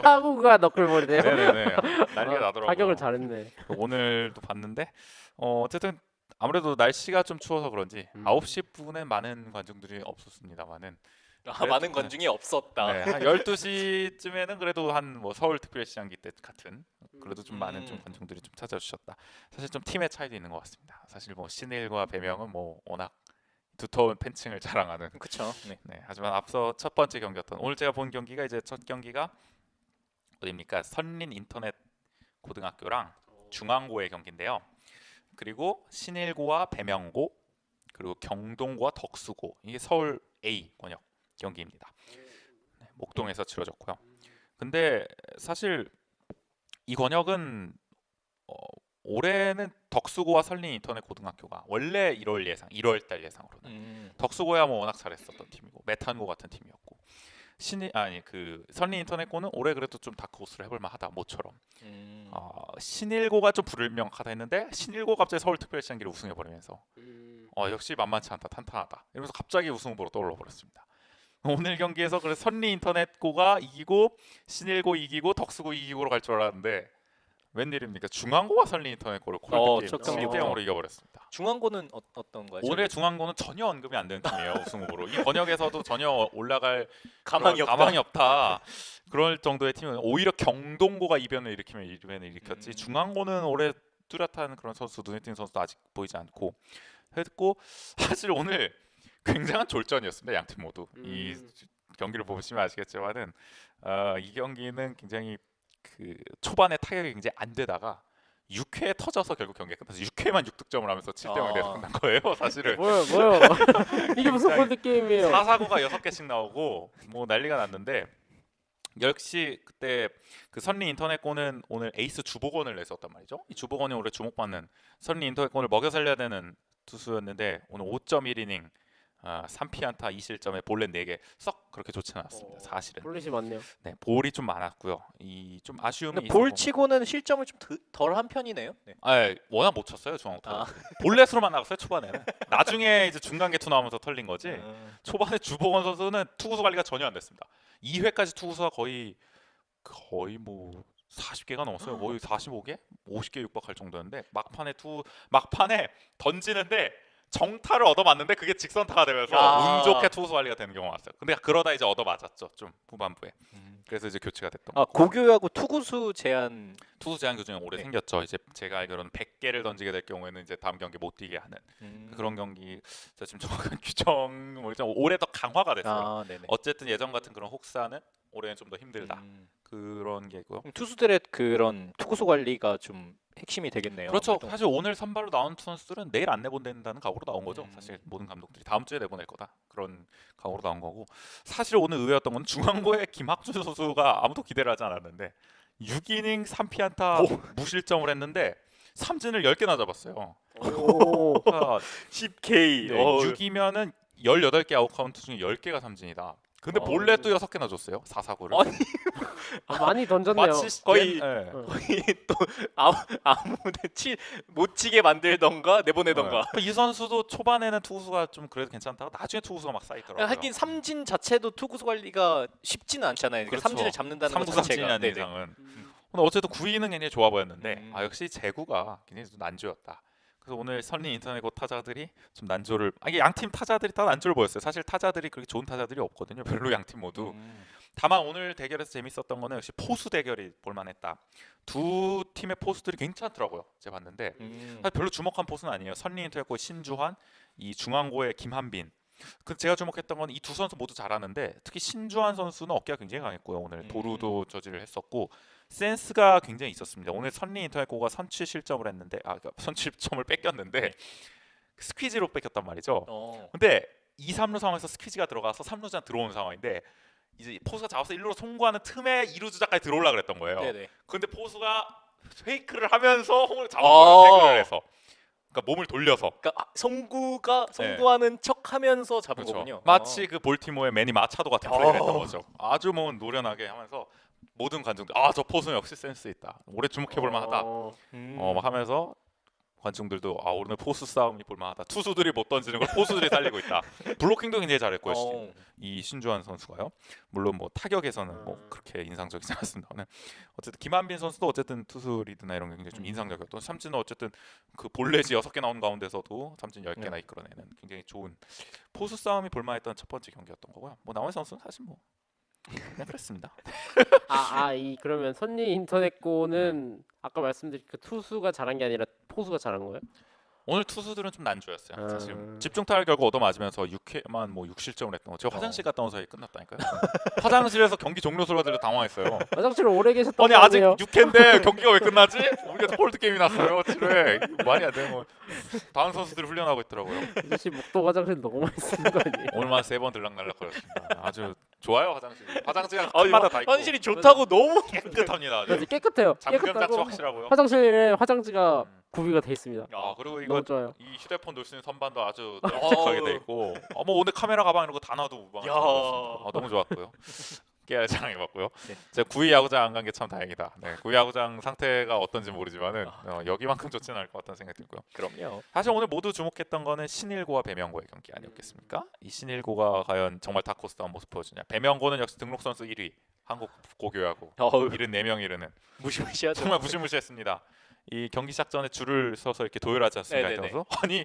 타구가 너클볼이네요. 네네네 난리가 나더라고요. 타격을 잘했네. 오늘도 봤는데 어쨌든 아무래도 날씨가 좀 추워서 그런지 9시 부근에 많은 관중들이 없었습니다만은 많은 관중이 없었다. 네, 한 12시쯤에는 그래도 한 뭐 서울특별시장기 때 같은 그래도 좀 많은 좀 관중들이 좀 찾아주셨다. 사실 좀 팀의 차이도 있는 것 같습니다. 사실 뭐 신일과 배명은 뭐 워낙 두터운 팬층을 자랑하는. 그렇죠. 네. 네, 하지만 앞서 첫 번째 경기였던 오늘 제가 본 경기가 이제 첫 경기가 어디입니까? 선린 인터넷 고등학교랑 중앙고의 경기인데요. 그리고 신일고와 배명고 그리고 경동고와 덕수고 이게 서울 A 권역 경기입니다. 네, 목동에서 치러졌고요. 근데 사실 이 권역은 올해는 덕수고와 선린 인터넷 고등학교가 원래 1월 달 예상으로는 덕수고야 뭐 워낙 잘했었던 팀이고 메탄고 같은 팀이었고 그 선린 인터넷고는 올해 그래도 좀 다크호스를 해볼 만하다 모처럼. 신일고가 좀 불명확하다 했는데 신일고 갑자기 서울특별시장기를 우승해 버리면서 역시 만만치 않다 탄탄하다 이러면서 갑자기 우승 후보로 떠올라 버렸습니다. 오늘 경기에서 그래서 선리 인터넷고가 이기고 신일고 이기고 덕수고 이기고로 갈 줄 알았는데 웬일입니까? 중앙고가 선리 인터넷고를 첫 콜 경기부터. 1대0으로 이겨버렸습니다. 중앙고는 어떤 거예요? 오늘 중앙고는 전혀 언급이 안 되는 팀이에요. 우승 후보로 이 번역에서도 전혀 올라갈 가망이 없다. 가망이 없다. 그럴 정도의 팀은 오히려 경동고가 이변을 일으켰지. 중앙고는 올해 뚜렷한 그런 선수 눈에 띄는 선수도 아직 보이지 않고 했고 사실 오늘 굉장한 졸전이었습니다. 양 팀 모두 이 경기를 보시면 아시겠지만은 이 경기는 굉장히 그 초반에 타격이 굉장히 안 되다가 6회에 터져서 결국 경기가 끝나서 6회만 6득점을 하면서 7대0이 돼서 아. 끝난 거예요. 사실은 뭐요? 이게 무슨 골드 게임이에요? 4사구가 6개씩 나오고 뭐 난리가 났는데 역시 그때 그 선리 인터넷골은 오늘 에이스 주보건을 냈었단 말이죠. 이 주보건이 올해 주목받는 선리 인터넷골을 먹여 살려야 되는 투수였는데 오늘 5.1이닝 3피안타 2실점에 볼넷 4개 썩 그렇게 좋지는 않았습니다. 사실은. 볼넷이 많네요. 네, 볼이 좀 많았고요. 이 좀 아쉬움이 근데 있었고. 볼치고는 실점을 좀 덜한 편이네요. 네. 워낙 못 쳤어요 중앙부터. 아. 볼넷으로만 나갔어요 초반에는. 나중에 이제 중간 개투 나오면서 털린 거지. 음. 초반에 주보건 선수는 투구수 관리가 전혀 안 됐습니다. 2회까지 투구수가 거의 뭐 40개가 넘었어요. 거의 45개, 50개 육박할 정도였는데 막판에 던지는데 정타를 얻어맞는데 그게 직선타가 되면서 아. 운 좋게 투구수 관리가 되는 경우가 왔어요. 근데 그러다 이제 얻어맞았죠. 좀 후반부에. 그래서 이제 교체가 됐던 거고. 고교하고 투구수 제한. 투수 제한 규정이 올해 네. 생겼죠. 이제 제가 알기로는 100개를 던지게 될 경우에는 이제 다음 경기 못 뛰게 하는 그런 경기. 제가 지금 정확한 규정 올해 더 강화가 됐어요. 아, 네네. 어쨌든 예전 같은 그런 혹사는 올해는 좀 더 힘들다. 그런 게 있고요. 투수들의 그런 투구수 관리가 좀 핵심이 되겠네요. 그렇죠. 아무래도. 사실 오늘 선발로 나온 선수들은 내일 안 내보낸다는 각오로 나온 거죠. 음. 사실 모든 감독들이 다음 주에 내보낼 거다. 그런 각오로 나온 거고. 사실 오늘 의외였던 건 중앙고의 김학준 선수가 아무도 기대를 하지 않았는데 6이닝 3피안타 무실점을 했는데 삼진을 10개나 잡았어요. 오. 그러니까 10K. 네, 6이면은 18개 아웃카운트 중에 10개가 삼진이다. 근데 볼넷도 6개나 줬어요. 4사구를. 아니, 많이 던졌네요. 마치 거의- 예. 거의 또 아무데 못 치게 만들던가 내보내던가. 이 선수도 초반에는 투구수가 좀 그래도 괜찮다가 나중에 투구수가 막 쌓이더라고요. 하긴 삼진 자체도 투구수 관리가 쉽지는 않잖아요. 그러니까 그렇죠. 삼진을 잡는다는 것 3구 자체가. 삼진이 아닌 네네. 이상은. 근데 어쨌든 9위는 굉장히 좋아 보였는데 역시 제구가 굉장히 좀 난조였다. 그래서 오늘 선리 인터넷 고 타자들이 좀 난조를 이게 양팀 타자들이 다 난조를 보였어요. 사실 타자들이 그렇게 좋은 타자들이 없거든요. 별로 양팀 모두. 다만 오늘 대결에서 재밌었던 거는 역시 포수 대결이 볼만했다. 두 팀의 포수들이 괜찮더라고요. 제가 봤는데 사실 별로 주목한 포수는 아니에요. 선리 인터넷고 신주환, 이 중앙고의 김한빈. 그 제가 주목했던 건 이 두 선수 모두 잘하는데 특히 신주환 선수는 어깨가 굉장히 강했고요. 오늘 도루도 저지를 했었고 센스가 굉장히 있었습니다. 오늘 선리 인터넷고가 선취 실점을 했는데 그러니까 선취 실점을 뺏겼는데 스퀴즈로 뺏겼단 말이죠. 근데 2, 3루 상황에서 스퀴즈가 들어가서 3루자 들어오는 상황인데 이제 포수가 잡아서 1루로 송구하는 틈에 2루 주자까지 들어오려고 그랬던 거예요. 네네. 근데 포수가 페이크를 하면서 홈을 잡은 거예요. 태그를 해서. 그러니까 몸을 돌려서. 그러니까 송구하는 척하면서 잡은 그렇죠. 거군요. 마치 그 볼티모어의 매니 마차도 같은 플레이를 했던 거죠. 아주 뭐 노련하게 하면서 모든 관중들 저 포수는 역시 센스 있다. 올해 주목해 볼 만하다. 막 하면서 관중들도 오늘 포수 싸움이 볼 만하다. 투수들이 못 던지는 걸 포수들이 살리고 있다. 블로킹도 굉장히 잘했고요. 이 신주환 선수가요. 물론 뭐 타격에서는 뭐 그렇게 인상적이지 않았습니다만 어쨌든 김한빈 선수도 어쨌든 투수 리드나 이런 게 굉장히 좀 인상적이었던 삼진은 어쨌든 그 볼넷이 6개 나오는 가운데서도 삼진 10개나 이끌어내는 굉장히 좋은 포수 싸움이 볼만했던 첫 번째 경기였던 거고요. 뭐 나머지 선수는 사실 뭐 그냥 그랬습니다. 그러면 선리 인터넷고는 아까 말씀드린 그 투수가 잘한 게 아니라 포수가 잘한 거예요? 오늘 투수들은 좀 난조였어요. 사실 집중 타율 결과 얻어맞으면서 6회만 뭐 6실점을 했던 거. 제가 화장실 갔다 온 사이에 끝났다니까요. 화장실에서 경기 종료 소리가 들려 당황했어요. 화장실에 오래 계셨던 아니 거 아직 아니에요? 6회인데 경기가 왜 끝나지? 우리가 홀드 게임이 났어요. 7회 말이 안 되는 거. 다른 선수들 훈련하고 있더라고요. 아저씨 목도 화장실 너무 많이 쓰는 거 아니에요? 오늘만 3번 들락날락거렸습니다. 아주 좋아요 화장실. 화장실이 마다 다 있고 현실이 좋다고 너무 깨끗합니다. 아주. 깨끗해요. 잠금 장치 깨끗하고 확실하고요. 화장실에 화장지가 구비가 돼 있습니다. 그리고 이거 너무 좋아요. 이 휴대폰 놓을 수 있는 선반도 아주 넉넉하게 돼 있고 뭐 오늘 카메라 가방 이런 거 다 놔도 무방하게 너무 좋았고요. 깨알 자랑해봤고요. 네. 제가 9위 야구장 안 간 게 참 다행이다. 네, 9위 야구장 상태가 어떤지 모르지만은 여기만큼 좋지는 않을 것 같다는 생각이 들고요. 그럼요. 사실 오늘 모두 주목했던 거는 신일고와 배명고의 경기 아니었겠습니까? 이 신일고가 과연 정말 다코스다운 모습 보여주냐. 배명고는 역시 등록 선수 1위 한국 고교야구 74명 이르는 무시무시하죠. 정말 무시무시했습니다. 이 경기 시작 전에 줄을 서서 이렇게 도열하지 않습니까? 네네네. 그래서 아니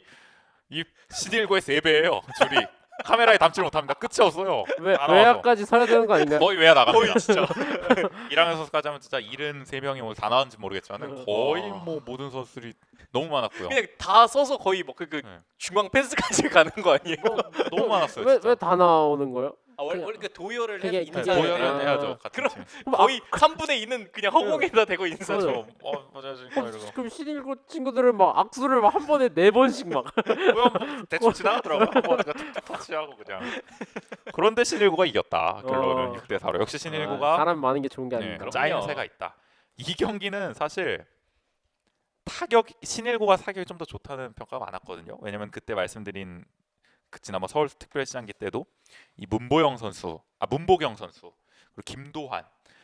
이 신일고의 3배예요 줄이. 카메라에 담지 못합니다. 끝이 없어요. 다 나와서. 외야까지 서야 되는 거 아닌가요? 거의 외야 나갑니다. 거의 진짜. 1학년 선수까지 하면 진짜 73명이 오늘 다 나왔는지 모르겠지만 거의 뭐 모든 선수들이 너무 많았고요. 그냥 다 써서 거의 뭐 네. 중앙 펜스까지 가는 거 아니에요? 너무 많았어요. 왜 진짜. 다 나오는 거예요? 원래 그 도열을 그게- 해서 그게- 인사를 도열은 아. 해야죠. 같은 그럼- 팀. 거의 3분의 2는 그냥 허공에다 대고 인사죠. 맞아요. 맞아 지금 이러고. 그럼 신일고 친구들은 막 악수를 막 한 번에 4번씩 막 뭐야 대충 지나가더라고. 한번 툭툭 터치하고 그냥. 그런데 신일고가 이겼다. 결론은 6대 4로. 역시 신일고가 사람 많은 게 좋은 게 네, 아닙니다. 짜이는 그럼요. 새가 있다. 이 경기는 사실 타격 신일고가 타격이 좀 더 좋다는 평가가 많았거든요. 왜냐면 그때 말씀드린 그 지난번 서울 특별시장기 때도 이 문보경 선수, 문보경 선수 그리고 김도환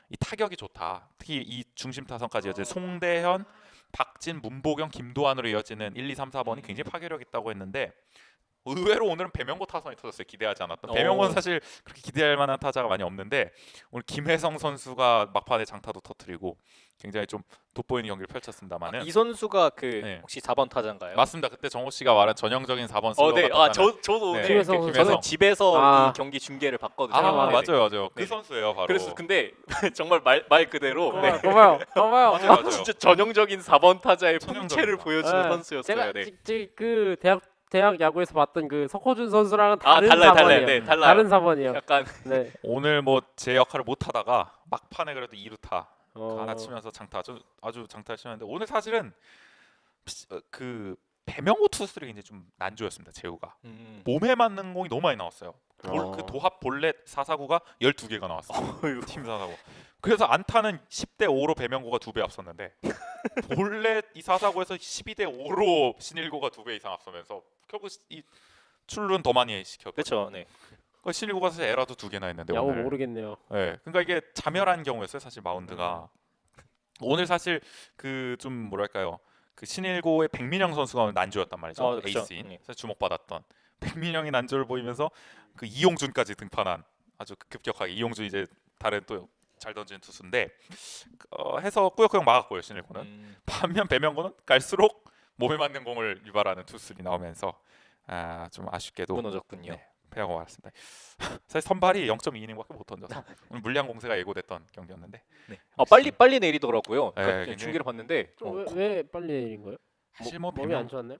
이 타격이 좋다. 특히 이 중심 타선까지 이어진 송대현, 박진, 문보경, 김도환으로 이어지는 1, 2, 3, 4번이 굉장히 파괴력 있다고 했는데 의외로 오늘은 배명고 타선이 터졌어요. 기대하지 않았던. 배명고는 사실 그렇게 기대할 만한 타자가 많이 없는데 오늘 김혜성 선수가 막판에 장타도 터뜨리고 굉장히 좀 돋보이는 경기를 펼쳤습니다만은 이 선수가 그 네. 혹시 4번 타자인가요? 맞습니다. 그때 정호 씨가 말한 전형적인 4번 슬로우 네. 같다는 저도 네. 오늘 김혜성 저는 선수. 집에서 아. 이 경기 중계를 봤거든요. 네네. 맞아요. 그 네. 선수예요, 바로. 그래서 근데 정말 말 그대로 네. 봐봐요. 봐봐요. 맞아요. 진짜 전형적인 4번 타자의 전형적인 풍채를 거. 보여주는 네. 선수였어요. 제가 네. 그 대학 야구에서 봤던 그 석호준 선수랑은 아 다른 달라요. 4번이에요. 네, 달라요. 다른 4번이에요. 약간 네. 오늘 뭐 제 역할을 못 하다가 막판에 그래도 2루타 어. 하나 치면서 장타 아주 장타를 치는데 오늘 사실은 그 배명호 투수들이 굉장히 좀 난조였습니다. 제우가 몸에 맞는 공이 너무 많이 나왔어요. 그 도합 볼넷 4사구가 12개가 나왔어요. 어휴. 팀 4사구. 그래서 안타는 10대 5로 배명고가 2배 앞섰는데 볼넷 이 4사구에서 12대 5로 신일고가 2배 이상 앞서면서 결국 이 출루는 더 많이 시켰고. 그렇죠. 네. 그러니까 신일고가 사실 에라도 2개나 했는데 야구 오늘. 모르겠네요. 네, 그러니까 이게 자멸한 경우였어요. 사실 마운드가. 오늘 사실 그 좀 뭐랄까요? 그 신일고의 백민영 선수가 오늘 난조였단 말이죠. 그쵸. 에이스인. 네. 사실 주목받았던 백민영이 난조를 보이면서 그 이용준까지 등판한 아주 급격하게 이용준 이제 다른 또 잘 던지는 투수인데 해서 꾸역꾸역 막았고요. 신일고는. 반면 배명고는 갈수록 몸에 맞는 공을 유발하는 투수들이 나오면서 좀 아쉽게도 무너졌군요. 네, 패하고 말았습니다. 사실 선발이 0.2이닝밖에 못 던져서 오늘 물량 공세가 예고됐던 경기였는데 네. 빨리 내리더라고요. 네, 그러니까 굉장히- 중계를 봤는데 왜 빨리 내린 거예요? 사실 뭐 몸이 안 좋았나요?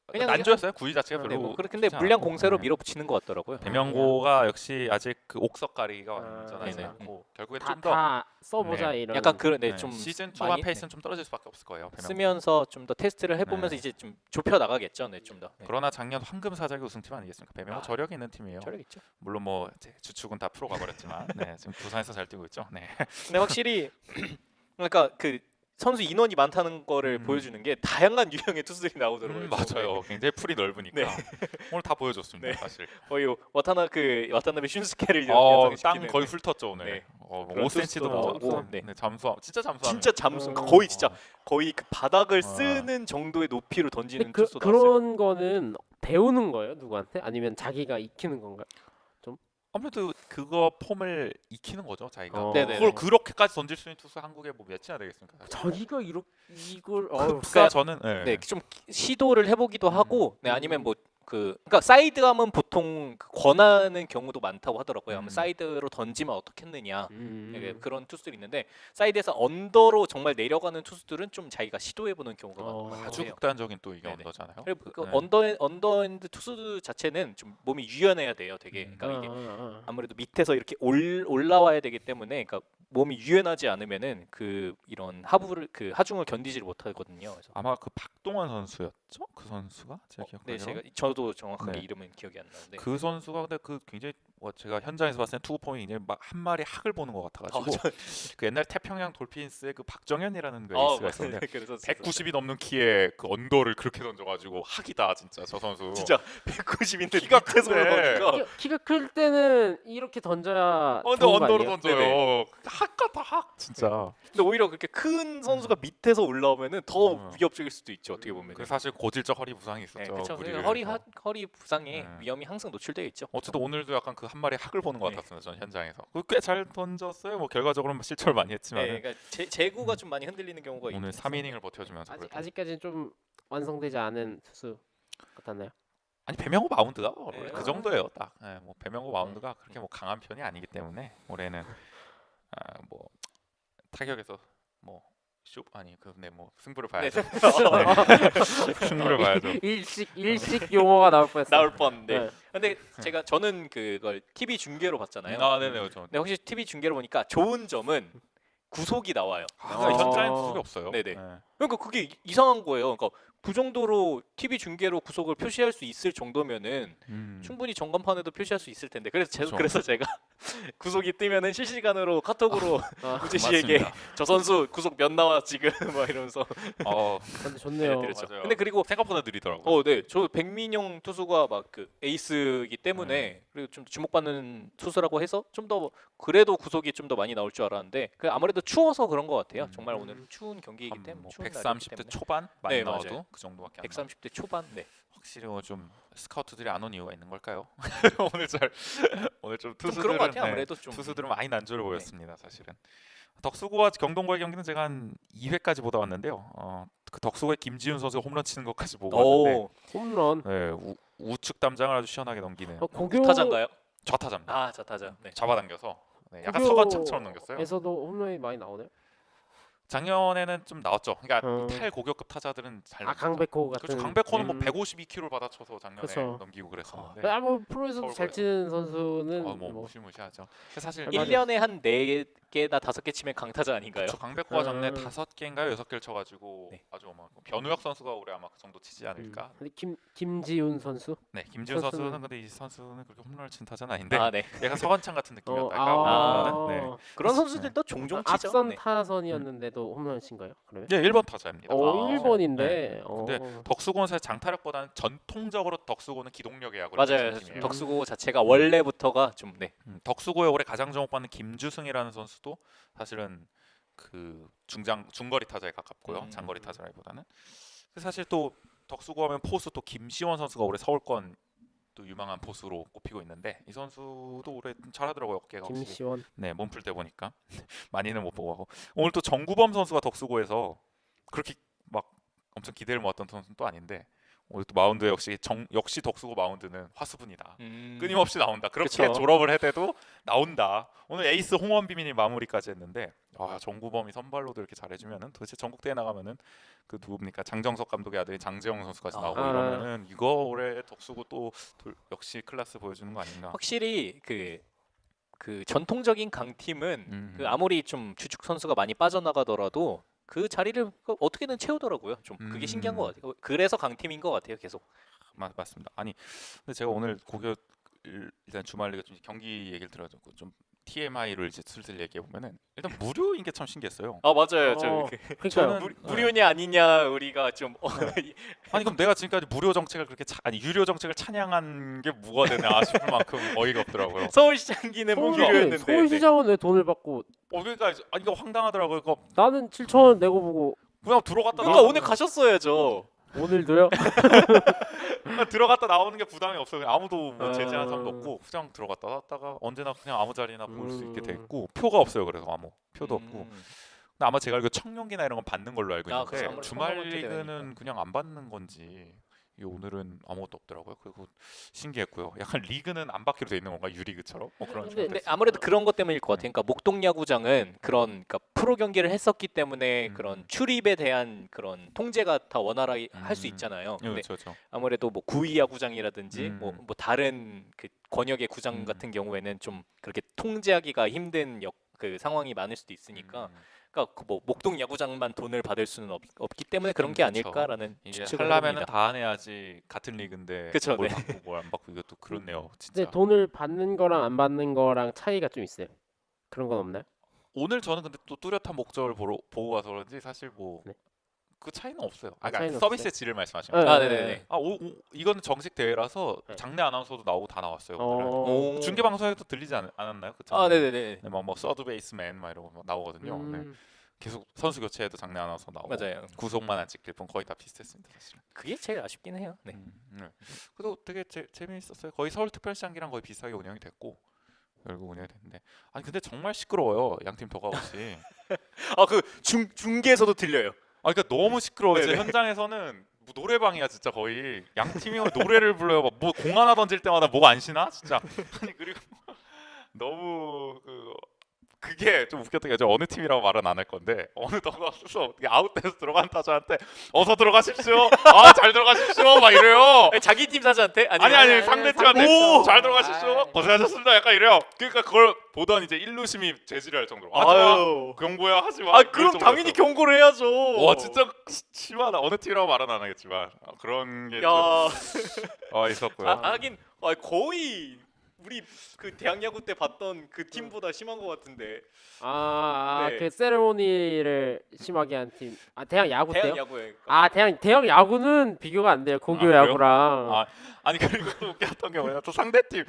그냥 난조였어요. 구위 자체가 네, 별로 뭐 근데 좋지 물량 않았고. 공세로 네. 밀어붙이는 것 같더라고요. 배명고가 역시 아직 그 옥석가리가 완전하지 네네. 않고 결국에 다, 좀 더 다 써보자 네. 이런. 약간 그런 네, 좀 시즌 초반 많이 페이스는 좀 떨어질 수밖에 없을 거예요. 배명고. 쓰면서 좀 더 테스트를 해보면서 네. 이제 좀 좁혀 나가겠죠. 네, 좀 더. 네. 그러나 작년 황금사자기 우승팀 아니겠습니까? 배명고 아, 저력이 있는 팀이에요. 저력있죠. 물론 뭐 이제 주축은 다 프로 가버렸지만 네, 지금 부산에서 잘 뛰고 있죠. 네. 근데 확실히 그러니까 그 선수 인원이 많다는 거를 보여주는 게 다양한 유형의 투수들이 나오더라고요. 맞아요. 굉장히 풀이 넓으니까 네. 오늘 다 보여줬습니다. 네. 사실. 거의 와타나베 슌스케를 땅 연상시키는 거의 훑었죠 오늘. 네. 뭐 그런 5cm도 투수도 나오고 나오고, 네. 네, 잠수 진짜 잠수. 진짜 잠수 어. 거의 진짜 거의 그 바닥을 어. 쓰는 정도의 높이로 던지는 근데 투수 나왔어요. 그런 거는 배우는 거예요? 누구한테? 아니면 자기가 익히는 건가요? 아무래도 그거 폼을 익히는 거죠 자기가. 어. 네네네. 그걸 그렇게까지 던질 수 있는 투수 한국에 뭐 몇이나 되겠습니까? 사실. 자기가 이걸 흡사 저는 네. 네, 좀 시도를 해보기도 하고, 네, 음. 아니면 뭐 그러니까 사이드하면 보통 그 권하는 경우도 많다고 하더라고요. 하면 사이드로 던지면 어떻겠느냐. 네, 그런 투수들이 있는데 사이드에서 언더로 정말 내려가는 투수들은 좀 자기가 시도해보는 경우가 많아요. 아주 극단적인 또 이게 네네. 언더잖아요. 그리고 그 네. 언더핸드 투수 자체는 좀 몸이 유연해야 돼요. 되게 그러니까 이게 아무래도 밑에서 이렇게 올라와야 되기 때문에 그러니까 몸이 유연하지 않으면은 그 이런 하중을 견디지를 못하거든요. 그래서 아마 그 박동원 선수였죠? 그 선수가 제가 네, 기억하기로. 저도 정확하게 네. 이름은 기억이 안 나는데 그 선수가 근데 그 굉장히 뭐 제가 현장에서 봤을 때 투구 폼이 굉장히 막 한 마리 학을 보는 것 같아가지고 그 옛날 태평양 돌핀스의 그 박정현이라는 그 에이스가 있었는데 그래서 190이 넘는 키에 그 언더를 그렇게 던져가지고 학이다 진짜 저 선수. 진짜 190인데 키가 밑에서 큰데. 올라오니까 키가 클 때는 이렇게 던져야 근데 좋은 거 언더로 아니에요? 던져요. 학 같아 학 진짜. 근데 오히려 그렇게 큰 선수가 밑에서 올라오면은 더 음. 위협적일 수도 있죠. 어떻게 보면. 그 사실 고질적 허리 부상이 네, 있었죠. 그렇죠. 무리를 해서. 허리 부상에 네. 위험이 항상 노출되어 있죠. 어쨌든 오늘도 약간 그 한 마리 학을 보는 것 네. 같았어요. 전 현장에서. 꽤 잘 던졌어요. 뭐 결과적으로는 실책을 많이 했지만 네, 그러니까 제구가 좀 많이 흔들리는 경우가 오늘 있어서. 3이닝을 버텨주면서 그래도. 아직까지는 좀 완성되지 않은 투수 같았나요? 아니 배명호 마운드가 원래 네. 그 정도예요. 딱. 네, 뭐 배명호 마운드가 그렇게 뭐 강한 편이 아니기 때문에 올해는 뭐 타격에서 뭐 아니 근데 뭐 승부를 네. 봐야죠. 네. 승부를 봐야죠. 일식 용어가 나올 뻔했어요. 나올 뻔데. 네. 근데 저는 그걸 TV 중계로 봤잖아요. 아 네네 저. 근데 혹시 TV 중계로 보니까 좋은 점은 구속이 나와요. 현장에 구속이 없어요. 네네. 네. 그러니까 그게 이상한 거예요. 그러니까 그 정도로 TV 중계로 구속을 표시할 수 있을 정도면은 충분히 전광판에도 표시할 수 있을 텐데. 그쵸. 그래서 제가 구속이 뜨면은 실시간으로 카톡으로 아, 우재 씨에게 맞습니다. 저 선수 구속 몇 나와 지금 막 이러면서 근데 좋네요. 알려드렸죠. 맞아요. 근데 그리고 생각보다 느리더라고요. 네, 저 백민영 투수가 막 그 에이스이기 때문에 그리고 좀 주목받는 투수라고 해서 좀 더 그래도 구속이 좀 더 많이 나올 줄 알았는데 그 아무래도 추워서 그런 것 같아요. 정말 오늘 추운 경기이기 때문에 뭐 추운 날이기 130대 때문에. 초반 많이 네, 나와도 맞아요. 그 정도밖에 안 나와요. 130대 초반. 네. 확실히 좀 스카우트들이 안 온 이유가 있는 걸까요? 오늘 좀 좀 투수들은 그런 것 같아요. 아무래도 좀 투수들은 많이 난조를 보였습니다. 사실은 덕수고와 경동고의 경기는 제가 한 2회까지 보다 왔는데요. 그 덕수고의 김지훈 선수 홈런 치는 것까지 보고 왔는데 오, 홈런. 네, 우측 담장을 아주 시원하게 넘기는 고교 타자인가요? 좌타자입니다. 아, 자타자. 네. 잡아당겨서 약간 고교- 서건창처럼 넘겼어요. 에서도 홈런이 많이 나오네요. 작년에는 좀 나왔죠. 그러니까 음. 탈고교급 타자들은 잘 아 넘겼죠. 강백호 같은. 그렇죠. 강백호는 뭐 음. 152km를 받아쳐서 작년에 그쵸. 넘기고 그랬었는데 뭐 프로에서도 서울 잘 거예요. 치는 선수는 뭐 뭐 무시무시하죠. 근데 사실 얼마- 1년에 한 4개나 5개 치면 강타자 아닌가요? 저 강백호가 작년에 음. 5개인가요? 6개를 쳐가지고 네. 아주 변우혁 선수가 올해 아마 그 정도 치지 않을까. 근데 김지훈 선수? 네, 김지훈 선수는- 선수는 근데 이 선수는 그렇게 홈런을 친 타자는 아닌데 아, 네. 약간 서건창 같은 느낌이었달까. 아. 네. 그런 선수들도 종종 치죠. 앞선 네. 타선이었는데도 홈런 친가요? 그러면? 예, 1번 타자입니다. 오, 아. 1번인데. 네. 근데 덕수고는 사실 장타력보다는 전통적으로 덕수고는 기동력의 야구를 맞아요. 펼치는 팀이에요. 덕수고 자체가 원래부터가 좀 네. 덕수고에 올해 가장 주목받는 김주승이라는 선수도 사실은 그 중거리 타자에 가깝고요. 장거리 타자라기보다는. 사실 또 덕수고 하면 포수 또 김시원 선수가 올해 서울권 또 유망한 포수로 꼽히고 있는데 이 선수도 올해 좀 잘하더라고요. 어깨가 확실히. 김시원. 네, 몸풀 때 보니까 많이는 못 보고 하고 오늘 또 정구범 선수가 덕수고에서 그렇게 막 엄청 기대를 모았던 선수는 또 아닌데 오늘 또 마운드에 역시 덕수고 마운드는 화수분이다. 끊임없이 나온다. 그렇게 그쵸. 졸업을 해대도 나온다. 오늘 에이스 홍원비민이 마무리까지 했는데 정구범이 선발로도 이렇게 잘해주면은 도대체 전국대회 나가면은 그 누굽니까 장정석 감독의 아들이 장재영 선수까지 나오고 아. 이러면은 이거 올해 덕수고 또 역시 클래스 보여주는 거 아닌가. 확실히 그 전통적인 강팀은 그 음. 아무리 좀 주축 선수가 많이 빠져나가더라도 그 자리를 어떻게든 채우더라고요. 좀 그게 신기한 것 같아요. 그래서 강팀인 것 같아요. 계속. 맞습니다. 아니 근데 제가 오늘 고교 일단 주말 리그 좀 경기 얘기를 들어가지고 좀 TMI를 이제 슬슬 얘기해 보면은 일단 무료인 게 참 신기했어요. 아 맞아요. 그러니까요. 저는- 무료냐 아니냐 우리가 좀 아니 그럼 내가 지금까지 무료 정책을 유료 정책을 찬양한 게 뭐가 되나 싶을 만큼 어이가 없더라고요. 서울시장기는 무료였는데. 서울시장은 왜 돈을 받고 그러니까 아니 이거 황당하더라고요. 이거 나는 7,000원 내고 보고 그냥 들어갔다 그러니까 나오는 오늘 가셨어야죠. 오늘도요? 들어갔다 나오는 게 부담이 없어요. 그냥 아무도 뭐 아. 제재하는 사람도 없고 그냥 들어갔다 나왔다가 언제나 그냥 아무 자리나 볼 수 있게 돼 음. 있고 표가 없어요. 그래서 아무 표도 없고. 근데 아마 제가 알기로 청룡기나 이런 건 받는 걸로 알고 아, 있는데 그렇죠. 아무래도 주말 토너먼트 리그는 대회니까. 그냥 안 받는 건지 이게 오늘은 아무것도 없더라고요. 그리고 신기했고요. 약간 리그는 안 받기로 돼 있는 건가 유리그처럼? 뭐 그런 근데 근데 아무래도 그런 것 때문일 것 같아요. 그러니까 목동야구장은 그러니까 프로 경기를 했었기 때문에 그런 출입에 대한 그런 통제가 다 원활하게 할 수 있잖아요. 근데 그렇죠. 아무래도 뭐 구위야구장이라든지 음. 뭐 다른 그 권역의 구장 같은 경우에는 좀 그렇게 통제하기가 힘든 그 상황이 많을 수도 있으니까 그러니까 그뭐 목동 야구장만 돈을 받을 수는 없기 때문에 그런 게 그렇죠. 아닐까라는 이제 추측을 하려면은 해봅니다. 다 해야지 같은 리그인데 그쵸, 뭘 네. 받고 뭘 안 받고 이것도 그렇네요. 진짜. 근데 돈을 받는 거랑 안 받는 거랑 차이가 좀 있어요. 그런 건 없나요? 오늘 저는 근데 또 뚜렷한 목적을 보고 와서 그런지 사실 뭐 네. 그 차이는 없어요. 그러니까 차이는 서비스의 없어요? 질을 말씀하시는 거예요. 아, 네네네. 이거는 정식 대회라서 네. 장내 아나운서도 나오고 다 나왔어요. 오늘은. 오. 중계 방송에도 들리지 않았나요? 그쵸? 아, 네네네. 네, 뭐 서드 베이스맨 막 이러고 나오거든요. 네. 계속 선수 교체에도 장내 아나운서 나오고 맞아요. 구속만 안 찍힐 뿐 거의 다 비슷했습니다, 사실. 그게 제일 아쉽긴 해요. 네. 네. 그래도 되게 재미있었어요. 거의 서울특별시장기랑 거의 비슷하게 운영이 됐고 결국 운영이 됐는데 아니 근데 정말 시끄러워요. 양팀 더가웃이. 아, 그 중계에서도 들려요. 그러니까 너무 시끄러워. 이제 네네. 현장에서는 뭐 노래방이야 진짜 거의. 양 팀이 노래를 불러요. 막 뭐 공 하나 던질 때마다 목 안 쉬나 진짜. 아니 그리고 너무 그게 좀 웃겼던 게 저 어느 팀이라고 말은 안 할 건데 어느 더가웃에서 아웃돼서 들어간 타자한테 어서 들어가십시오. 아 잘 들어가십시오. 막 이래요. 자기 팀 타자한테 아니 상대 팀한테 상대 잘 팀. 들어가십시오. 아이. 고생하셨습니다. 약간 이래요. 그러니까 그걸 보던 이제 일루심이 재질할 정도로 하지마 아유. 경고야 하지마. 아 그럼 당연히 경고를 해야죠. 와 진짜 심하다. 어느 팀이라고 말은 안 하겠지만 그런 게 야. 좀, 있었고요. 하긴 거의 우리 그 대학 야구 때 봤던 그 팀보다 심한 것 같은데. 네. 그 세레모니를 심하게 한 팀. 대학 야구 때요? 대학 야구에. 대학 야구는 비교가 안 돼요. 고교 그래요? 야구랑. 아니 그리고 또 웃겼던 게 뭐냐 또 상대팀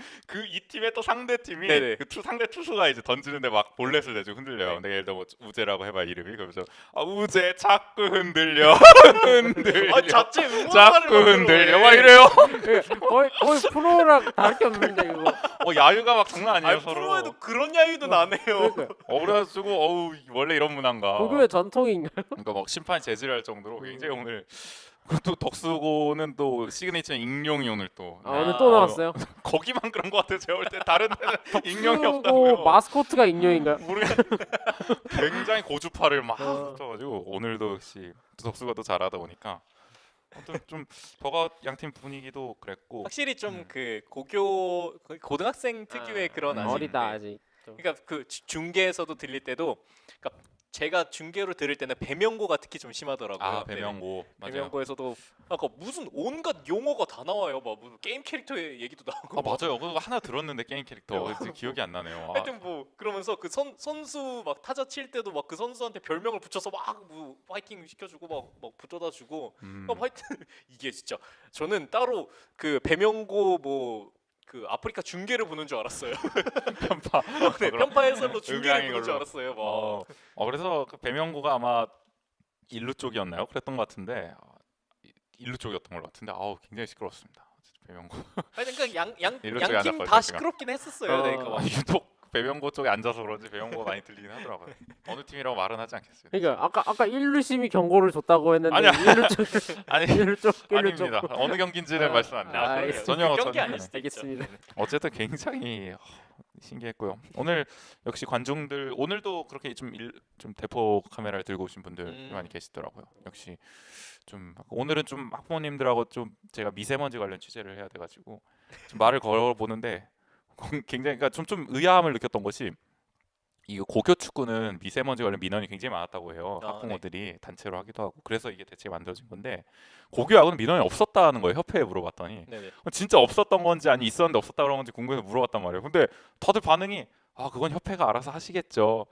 이 팀의 또 상대팀이 네네. 상대 투수가 이제 던지는데 막 볼넷을 내주고 흔들려요. 네. 근데 예를 들어 뭐 우재라고 해봐 이름이 그러면서 우재 자꾸 흔들려 흔들려 자체 응원가를 자꾸 만들어. 흔들려 막 이래요. 거의 프로랑 다를 게 없는데 이거. 야유가 막 장난 아니에요 아니 서로. 프로에도 그런 야유도 나네요. 그러니까 그래가지고 원래 이런 문화인가. 고교의 전통인가요? 그러니까 막 심판 제지할 정도로 굉장히 오늘 또 덕수고는 또 시그니처 익룡이 오늘 또 오늘 또 나왔어요. 거기만 그런 것 같아요. 제가 볼 때 다른 데는 익룡이 그리고 없다고요. 마스코트가 익룡인가요? 굉장히 고주파를 막 어. 붙여가지고 오늘도 역시 덕수가 더 잘하다 보니까 아무튼 좀 버가 양팀 분위기도 그랬고 확실히 좀 그 고등학생 특유의 그런 아직 어리다 네. 아직. 그러니까 그 중계에서도 들릴 때도 그러니까 제가 중계로 들을 때는 배명고가 특히 좀 심하더라고요. 배명고 맞아요. 배명고에서도 아까 무슨 온갖 용어가 다 나와요. 막 무슨 게임 캐릭터의 얘기도 나오고. 맞아요. 그거 하나 들었는데 게임 캐릭터 지금 기억이 안 나네요. 하여튼 뭐 그러면서 그 선수 막 타자 칠 때도 막 그 선수한테 별명을 붙여서 막 뭐 파이팅 시켜주고 막 붙여다 주고 하여튼 이게 진짜 저는 따로 그 배명고 뭐 그 아프리카 중계를 보는 줄 알았어요. 편파. 네, 편파 해설로 중계를 음향인 보는 줄 걸로. 알았어요. 막. 그래서 그 배명고가 아마 일루 쪽이었나요? 그랬던 것 같은데 일루 쪽이었던 것 같은데 굉장히 시끄러웠습니다. 배명고. 하여튼 그 일로 쪽에 양팀 앉았거든요, 다 제가. 시끄럽긴 했었어요. 그러니까 막. 유독 배명고 쪽에 앉아서 그런지 배명고가 많이 들리긴 하더라고요. 어느 팀이라고 말은 하지 않겠어요. 그러니까 아까 일루심이 경고를 줬다고 했는데 아니야. 일루 쪽 아니 일루 쪽 아닙니다. 어느 경기인지는 말씀 안 아, 드려요. 알겠습니다. 전혀 경기 전혀. 아닐 수도 있죠. 알겠습니다. 어쨌든 굉장히 신기했고요. 오늘 역시 관중들 오늘도 그렇게 좀 대포 카메라를 들고 오신 분들 많이 계시더라고요. 역시 좀 오늘은 좀 학부모님들하고 좀 제가 미세먼지 관련 취재를 해야 돼가지고 좀 말을 걸어보는데 굉장히 그러니까 좀 의아함을 느꼈던 것이 이 고교 축구는 미세먼지 관련 민원이 굉장히 많았다고 해요. 학부모들이 단체로 하기도 하고 그래서 이게 대체 만들어진 건데 고교 야구는 민원이 없었다는 거예요. 협회에 물어봤더니 네네. 진짜 없었던 건지 아니 있었는데 없었다 그런 건지 궁금해서 물어봤단 말이에요. 근데 다들 반응이 그건 협회가 알아서 하시겠죠.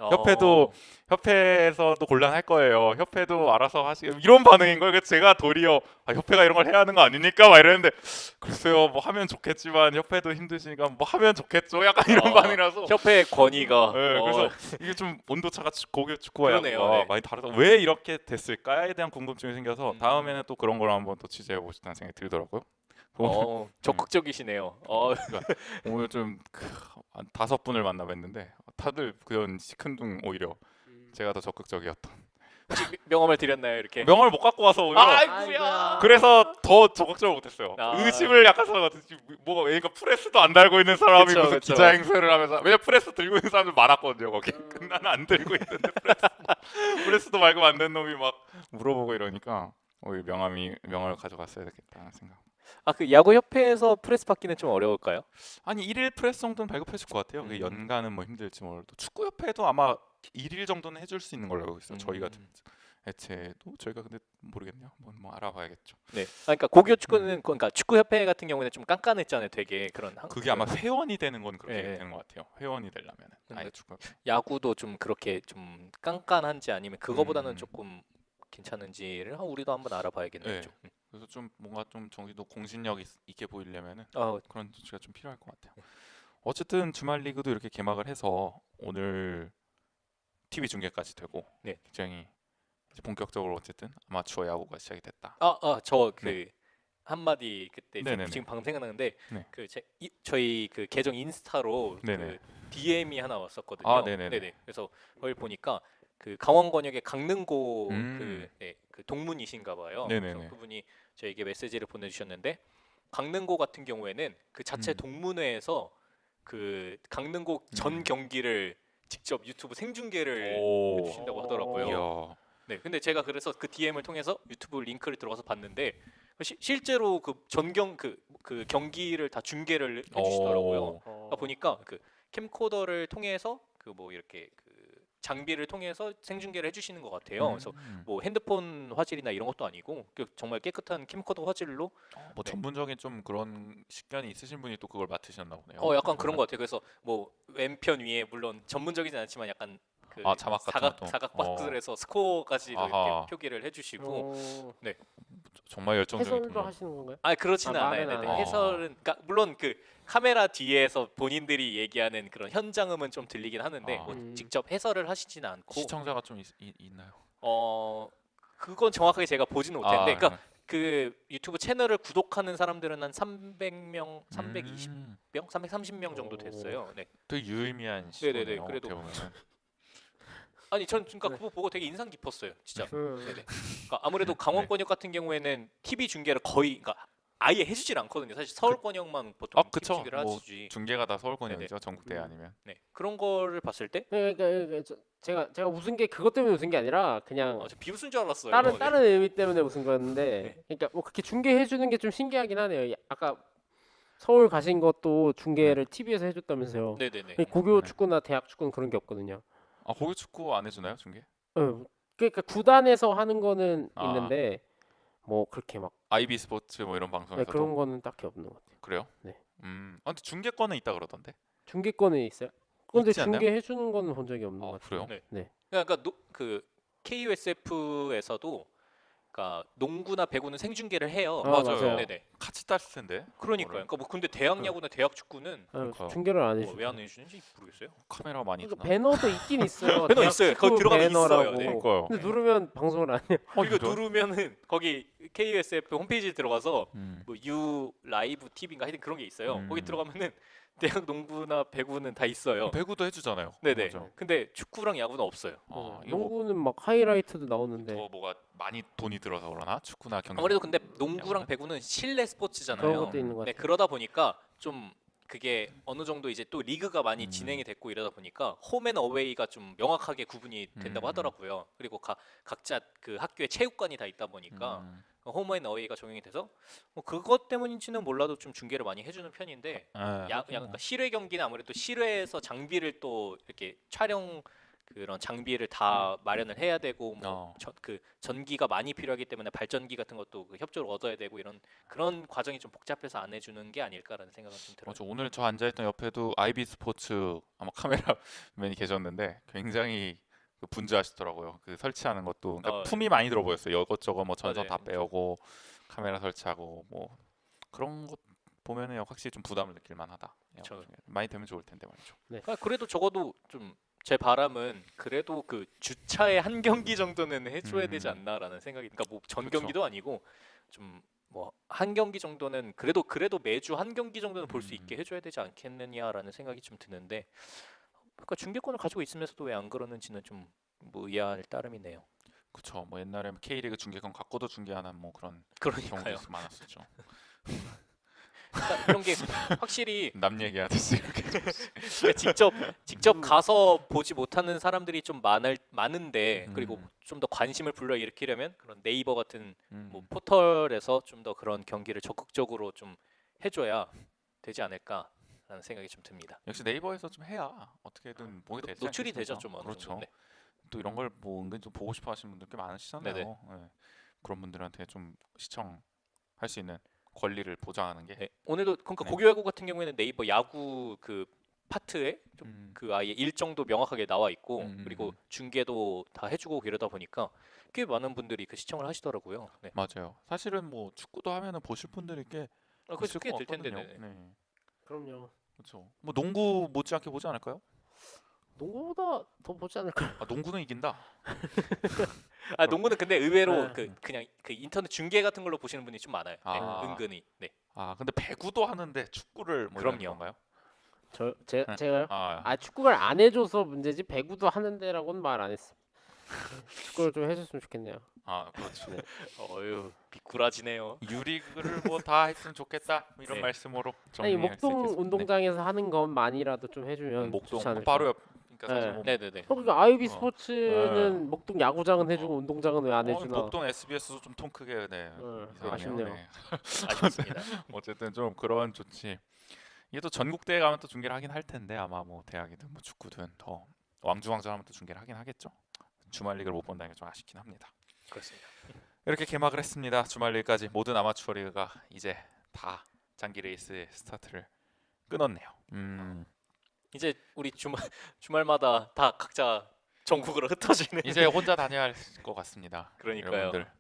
협회에서도 곤란할 거예요. 협회도 알아서 이런 반응인 거예요. 그래서 제가 도리어 협회가 이런 걸 해야 하는 거 아닙니까? 막 이랬는데 글쎄요 뭐 하면 좋겠지만 협회도 힘드시니까 뭐 하면 좋겠죠. 약간 이런 반응이라서 협회의 권위가. 네, 그래서 이게 좀 온도차가 고교 축구와 그러네요, 야구가 네. 많이 다르다. 왜 이렇게 됐을까에 대한 궁금증이 생겨서 다음에는 또 그런 걸 한번 또 취재해 보고 싶다는 생각이 들더라고요. 적극적이시네요. 오늘 좀 5분을 만나 뵀는데 다들 그런 시큰둥 오히려 제가 더 적극적이었던. 혹시 명함을 드렸나요 이렇게? 명함을 못 갖고 와서 오히려 아이고야. 그래서 더 적극적으로 못했어요. 아. 의심을 약간 사서 뭐가 왜니까 프레스도 안 달고 있는 사람이 그쵸, 무슨 그쵸. 기자 행세를 하면서 왜냐 프레스 들고 있는 사람들 많았거든요 거기. 나는 안 들고 있는데 프레스도 말고 안 된 놈이 막 물어보고 이러니까 오히려 명함을 가져갔어야 되겠다 생각. 그 야구 협회에서 프레스 받기는 좀 어려울까요? 아니 1일 프레스 정도는 발급해줄 것 같아요. 그 연간은 뭐 힘들지 몰라도 축구협회도 아마 1일 정도는 해줄 수 있는 걸로 알고 있어요. 저희가 애체도 저희가 근데 모르겠네요. 뭐 알아봐야겠죠. 네. 그러니까 고교 축구는 그러니까 축구 협회 같은 경우는 좀 깐깐했잖아요. 되게 그런. 그게 아마 회원이 되는 건 그렇게 네. 되는 것 같아요. 회원이 되려면 아예 축구. 야구도 좀 그렇게 좀 깐깐한지 아니면 그거보다는 음. 조금 괜찮은지를 우리도 한번 알아봐야겠네요. 네. 좀. 그래서 좀 뭔가 좀 정신도 공신력 있게 보이려면은 어, 그런 조치가 좀 필요할 것 같아요. 어쨌든 주말 리그도 이렇게 개막을 해서 오늘 TV 중계까지 되고 네. 굉장히 이제 본격적으로 어쨌든 아마추어 야구가 시작이 됐다. 저 그 네. 한마디 그때 네네네. 지금 방금 생각나는데 네. 저희 그 계정 인스타로 네네. 그 DM이 하나 왔었거든요. 아, 네네네. 그래서 거기 보니까 그 강원권역의 강릉고 음. 그 동문이신가 봐요. 네네네. 그래서 그분이 저에게 메시지를 보내주셨는데 강릉고 같은 경우에는 그 자체 동문회에서 그 강릉고 전 경기를 직접 유튜브 생중계를 오. 해주신다고 하더라고요. 이야. 네, 근데 제가 그래서 그 DM을 통해서 유튜브 링크를 들어가서 봤는데 실제로 그 전경 그 경기를 다 중계를 해주시더라고요. 오. 그러니까 보니까 그 캠코더를 통해서 그 뭐 이렇게 그 장비를 통해서 생중계를 해주시는 것 같아요. 그래서 뭐 핸드폰 화질이나 이런 것도 아니고 정말 깨끗한 캠코더 화질로 뭐 네. 전문적인 좀 그런 식견이 있으신 분이 또 그걸 맡으셨나 보네요. 약간 그런 것 같아요. 그래서 뭐 왼편 위에 물론 전문적이진 않지만 약간 그 자막 같은 것도? 사각 박스에서 스코어까지도 아하. 이렇게 표기를 해주시고 어, 정말 열정적인 해설도 분이요. 하시는 건가요? 그렇지는 아, 않아요. 말은 네네. 안 해요? 해설은 그러니까 물론 그 카메라 뒤에서 본인들이 얘기하는 그런 현장음은 좀 들리긴 하는데 뭐 음. 직접 해설을 하시지는 않고 시청자가 좀 있나요? 그건 정확하게 제가 보지는 못했는데 그러니까 그러면- 그 유튜브 채널을 구독하는 사람들은 한 300명, 320명, 음, 330명 정도 됐어요. 네. 되게 유의미한 네네네, 시도네요. 그래도- 어떻게 보면은. 아니 전 그러니까 네. 그거 보고 되게 인상 깊었어요. 진짜. 음. 네네. 그러니까 아무래도 강원권역 같은 경우에는 TV 중계를 거의 그러니까 아예 해주질 않거든요. 사실 서울권역만 보통 TV 그쵸. 중계를 뭐 하시지. 중계가 다 서울권역이죠. 전국대 음. 아니면. 네. 그런 거를 봤을 때 그러니까 제가 웃은 게 그것 때문에 웃은 게 아니라 그냥 저 비웃은 줄 알았어요. 다른 네. 의미 때문에 웃은 거였는데, 그러니까 뭐 그렇게 중계해 주는 게 좀 신기하긴 하네요. 아까 서울 가신 것도 중계를 TV에서 해줬다면서요. 네네네. 고교 네. 축구나 대학 축구는 그런 게 없거든요. 거기 축구 안 해주나요 중계? 그러니까 구단에서 하는 거는 아. 있는데 뭐 그렇게 막 IB 스포츠 뭐 이런 방송에서도 그런 거는 딱히 없는 것 같아요. 그래요? 네. 근데 중계권은 있다 그러던데. 중계권은 있어요. 근데 있지 않나요? 중계해 주는 거는 본 적이 없는 것 같아요. 그래요? 네. 그러니까 그 KUSF에서도 그러니까 농구나 배구는 생중계를 해요. 맞아요. 네네. 같이 땄을 텐데. 그러니까요. 그러니까 뭐 근데 대학 야구나 대학 축구는 그러니까요. 중계를 안 해주죠. 왜 안 해주는지 모르겠어요. 카메라 많이 그러니까 있나? 배너도 있긴 있어요. 배너 대학 있어요. 축구 거기 들어가면 배너라고. 있어요. 네. 그러니까요. 근데 누르면 방송을 안 해요. 이거 누르면은 거기 KUSF 홈페이지에 들어가서 음. 뭐 U 라이브 TV인가 하여튼 그런 게 있어요. 음. 거기 들어가면은 대학 농구나 배구는 다 있어요. 배구도 해주잖아요. 네네. 맞아. 근데 축구랑 야구는 없어요. 이거 뭐 농구는 막 하이라이트도 나오는데 더 뭐가 많이 돈이 들어서 그러나 축구나 경기. 아무래도 근데 농구랑 배구는 실내 스포츠잖아요. 그런 것도 있는 것 네, 같아요. 그러다 보니까 좀 그게 어느 정도 이제 또 리그가 많이 음. 진행이 됐고 이러다 보니까 홈앤 어웨이가 좀 명확하게 구분이 된다고 음. 하더라고요. 그리고 각자 그 학교에 체육관이 다 있다 보니까 홈앤 어웨이가 적용이 돼서 뭐 그것 때문인지는 몰라도 좀 중계를 많이 해주는 편인데 그러니까 실외 경기는 아무래도 실외에서 장비를 또 이렇게 촬영 그런 장비를 다 마련을 해야 되고 그 전기가 많이 필요하기 때문에 발전기 같은 것도 그 협조를 얻어야 되고 이런 그런 과정이 좀 복잡해서 안 해주는 게 아닐까라는 생각은 좀 들어요. 맞아. 오늘 저 앉아있던 옆에도 IB 스포츠 아마 카메라맨이 계셨는데 굉장히 그 분주하시더라고요. 그 설치하는 것도 그러니까 품이 많이 들어 보였어요. 이것저것 뭐 전선 맞아요. 다 빼오고 카메라 설치하고 뭐 그런 것 보면은 확실히 좀 부담을 느낄 만하다. 그쵸. 많이 되면 좋을 텐데 말이죠. 그래도 적어도 좀 제 바람은 그래도 그 주차에 한 경기 정도는 해줘야 되지 않나라는 생각이. 그러니까 뭐 전 그쵸. 경기도 아니고 좀 뭐 한 경기 정도는 그래도 매주 한 경기 정도는 볼 수 있게 해줘야 되지 않겠느냐라는 생각이 좀 드는데. 그러니까 중계권을 가지고 있으면서도 왜 안 그러는지는 좀 뭐 의아할 따름이네요. 그쵸. 뭐 옛날에 K리그 중계권 갖고도 중계하는 뭐 그런 그러니까요. 경우도 많았었죠. 그러니까 이런 게 확실히 남 얘기하듯이 이렇게. 그러니까 직접 가서 보지 못하는 사람들이 좀 많은데 그리고 좀 더 관심을 불러일으키려면 그런 네이버 같은 뭐 포털에서 좀 더 그런 경기를 적극적으로 좀 해줘야 되지 않을까라는 생각이 좀 듭니다. 역시 네이버에서 좀 해야 어떻게든 보게 되지 노출이 않겠습니까? 되죠 좀 어느 그렇죠. 정도. 네. 또 이런 걸 뭐 은근 좀 보고 싶어 하시는 분들 꽤 많으시잖아요. 네네. 네. 그런 분들한테 좀 시청할 수 있는 권리를 보장하는 게 네. 오늘도 그러니까 네. 고교야구 같은 경우에는 네이버 야구 그 파트에 좀 음, 그 아예 일정도 명확하게 나와 있고 음. 그리고 중계도 다 해주고 이러다 보니까 꽤 많은 분들이 그 시청을 하시더라고요. 네. 맞아요. 사실은 뭐 축구도 하면은 보실 분들이 꽤 그래서 있을 것 꽤될 텐데. 같거든요. 네네. 네. 그럼요. 그렇죠. 뭐 농구 못지않게 보지 않을까요? 농구보다 더 보지 않을까? 농구는 이긴다. 농구는 근데 의외로 네. 그냥 그 인터넷 중계 같은 걸로 보시는 분이 좀 많아요. 네, 아. 은근히. 네. 근데 배구도 하는데 축구를 뭐 이런 그럼요. 건가요? 제가요? 아, 축구를 안 해줘서 문제지 배구도 하는데라고는 말 안 했어. 축구를 좀 해줬으면 좋겠네요. 그렇죠. 네. 어유 미꾸라지네요. 유리그를 뭐 다 했으면 좋겠다 뭐 이런 네. 말씀으로 아니 정리할 수 목동 있겠습니다. 운동장에서 하는 것만이라도 좀 해주면 목동 좋지 않을까? 바로 옆. 아니니까 사실 네. 뭐 네네네. 그러니까 아이비 어. 스포츠는 목동 야구장은 해주고 운동장은 왜 안 해주나? 목동 SBS도 좀 통 크게 네. 이상하네요. 아쉽네요. 네. 아쉽습니다. 어쨌든 좀 그런 조치. 이게 또 전국대회 가면 또 중계를 하긴 할 텐데 아마 뭐 대학이든 뭐 축구든 더 왕중왕전하면 또 중계를 하긴 하겠죠. 주말 리그를 못 본다는 게 좀 아쉽긴 합니다. 그렇습니다. 이렇게 개막을 했습니다. 주말 리그까지 모든 아마추어 리그가 이제 다 장기 레이스의 스타트를 끊었네요. 이제 우리 주말마다 다 각자 전국으로 흩어지는. 이제 혼자 다녀야 할 것 같습니다. 그러니까요. 여러분들,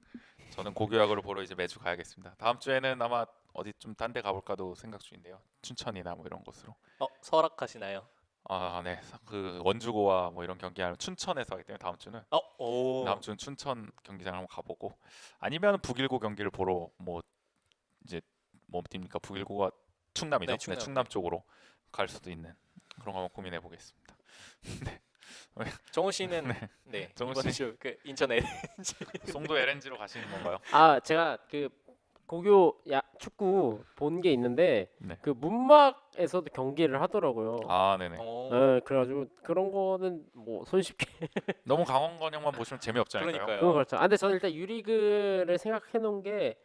저는 고교야구를 보러 이제 매주 가야겠습니다. 다음 주에는 아마 어디 좀 딴 데 가볼까도 생각 중인데요. 춘천이나 뭐 이런 곳으로. 설악하시나요? 아, 네. 그 원주고와 뭐 이런 경기하는 춘천에서 하기 때문에 다음 주는 오. 다음 주는 춘천 경기장 한번 가보고 아니면 북일고 경기를 보러 뭐 이제 뭐 어디입니까? 북일고가 충남이죠. 네, 네, 충남. 충남 쪽으로 갈 수도 있는 그런 거 한번 고민해 보겠습니다. 정우 씨는 네, 정우 이번 씨. 주 그 인천 LG. 송도 LNG로 가시는 건가요? 아 제가 그 고교 축구 본 게 있는데 네. 그 문막에서도 경기를 하더라고요. 아, 네네. 네, 그래가지고 그런 거는 뭐 손쉽게 너무 강원건영만 보시면 재미없잖아요. 그러니까요. 그건 그렇죠. 아, 근데 저는 일단 유리그를 생각해 놓은 게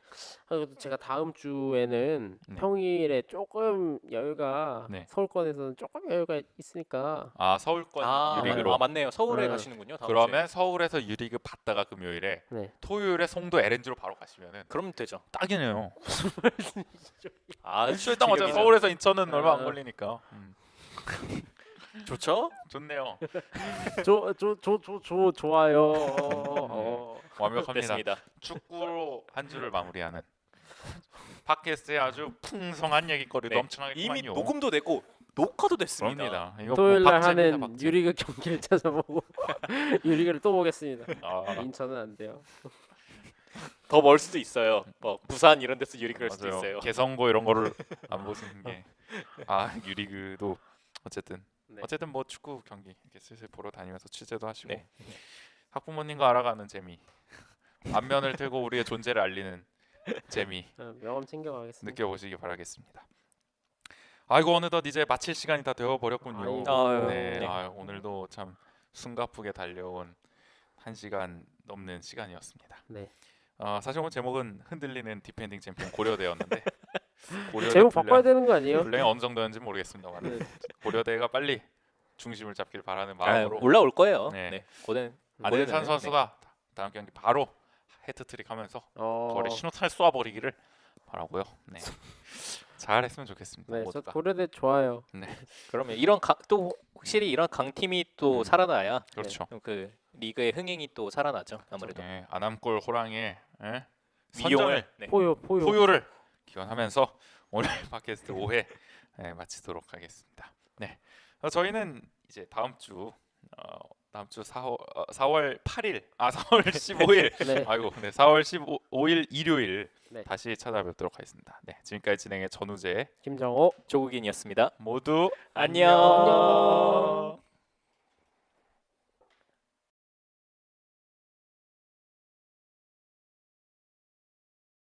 제가 다음 주에는 네. 평일에 조금 여유가 네. 서울권에서는 조금 여유가 있으니까 아, 서울권 유리그로. 맞네요. 서울에 네. 가시는군요. 다음 그러면 주에. 서울에서 유리그 봤다가 금요일에 네. 토요일에 송도 LNG로 바로 가시면은 그러면 되죠. 딱이네요. 아, 출당 어차피 지금이죠. 서울에서 인천은 얼마 안 아. 걸리니까. 좋죠? 좋네요. 좋아요. 완벽합니다. 됐습니다. 축구로 한 주를 마무리하는 팟캐스트에 아주 풍성한 얘기거리도 네. 엄청나겠구만요. 이미 녹음도 되고 녹화도 됐습니다. 그럽니다. 이거 토요일 날 박제입니다, 하는 박제. 유리그 경기를 찾아보고 유리그를 또 보겠습니다. 아, 인천은 안 돼요. 더 멀 수도 있어요. 뭐 부산 이런 데서 유리 그럴 수도 맞아요. 있어요. 개성고 이런 거를 안 보시는 게 유리그도 어쨌든 네. 어쨌든 뭐 축구 경기 이렇게 슬슬 보러 다니면서 취재도 하시고 네. 학부모님과 알아가는 재미, 안면을 들고 우리의 존재를 알리는 재미 명함 챙겨가겠습니다. 느껴보시기 바라겠습니다. 아이고 어느덧 이제 마칠 시간이 다 되어버렸군요. 아이고. 네, 네. 오늘도 참 숨가쁘게 달려온 1시간 넘는 시간이었습니다. 네. 사실 오늘 제목은 흔들리는 디펜딩 챔피언 고려대였는데 고려대 제목 바꿔야 되는 거 아니에요? 분량이 어느 정도였는지 모르겠습니다만 네. 고려대가 빨리 중심을 잡길 바라는 아, 마음으로 올라올 거예요. 네. 네. 고된 안일산 선수가 다음 경기 바로 해트트릭하면서 거리 신호탄을 쏘아버리기를 바라고요. 네. 잘했으면 좋겠습니다. 네, 저 모두가. 고려대 좋아요. 그러면 또 확실히 이런 강팀이 또 살아나야 그렇죠. 그 리그의 흥행이 또 살아나죠. 아무래도 네, 안암골 호랑이의 위용을 선전을 네. 포효를 기원하면서 오늘 팟캐스트 5회 마치도록 하겠습니다. 네, 저희는 이제 다음 주 4월 8일, 4월 15일, 네. 아이고, 네, 4월 15일 일요일 네. 다시 찾아뵙도록 하겠습니다. 네, 지금까지 진행의 전우재 김정호 조국인이었습니다. 모두 안녕.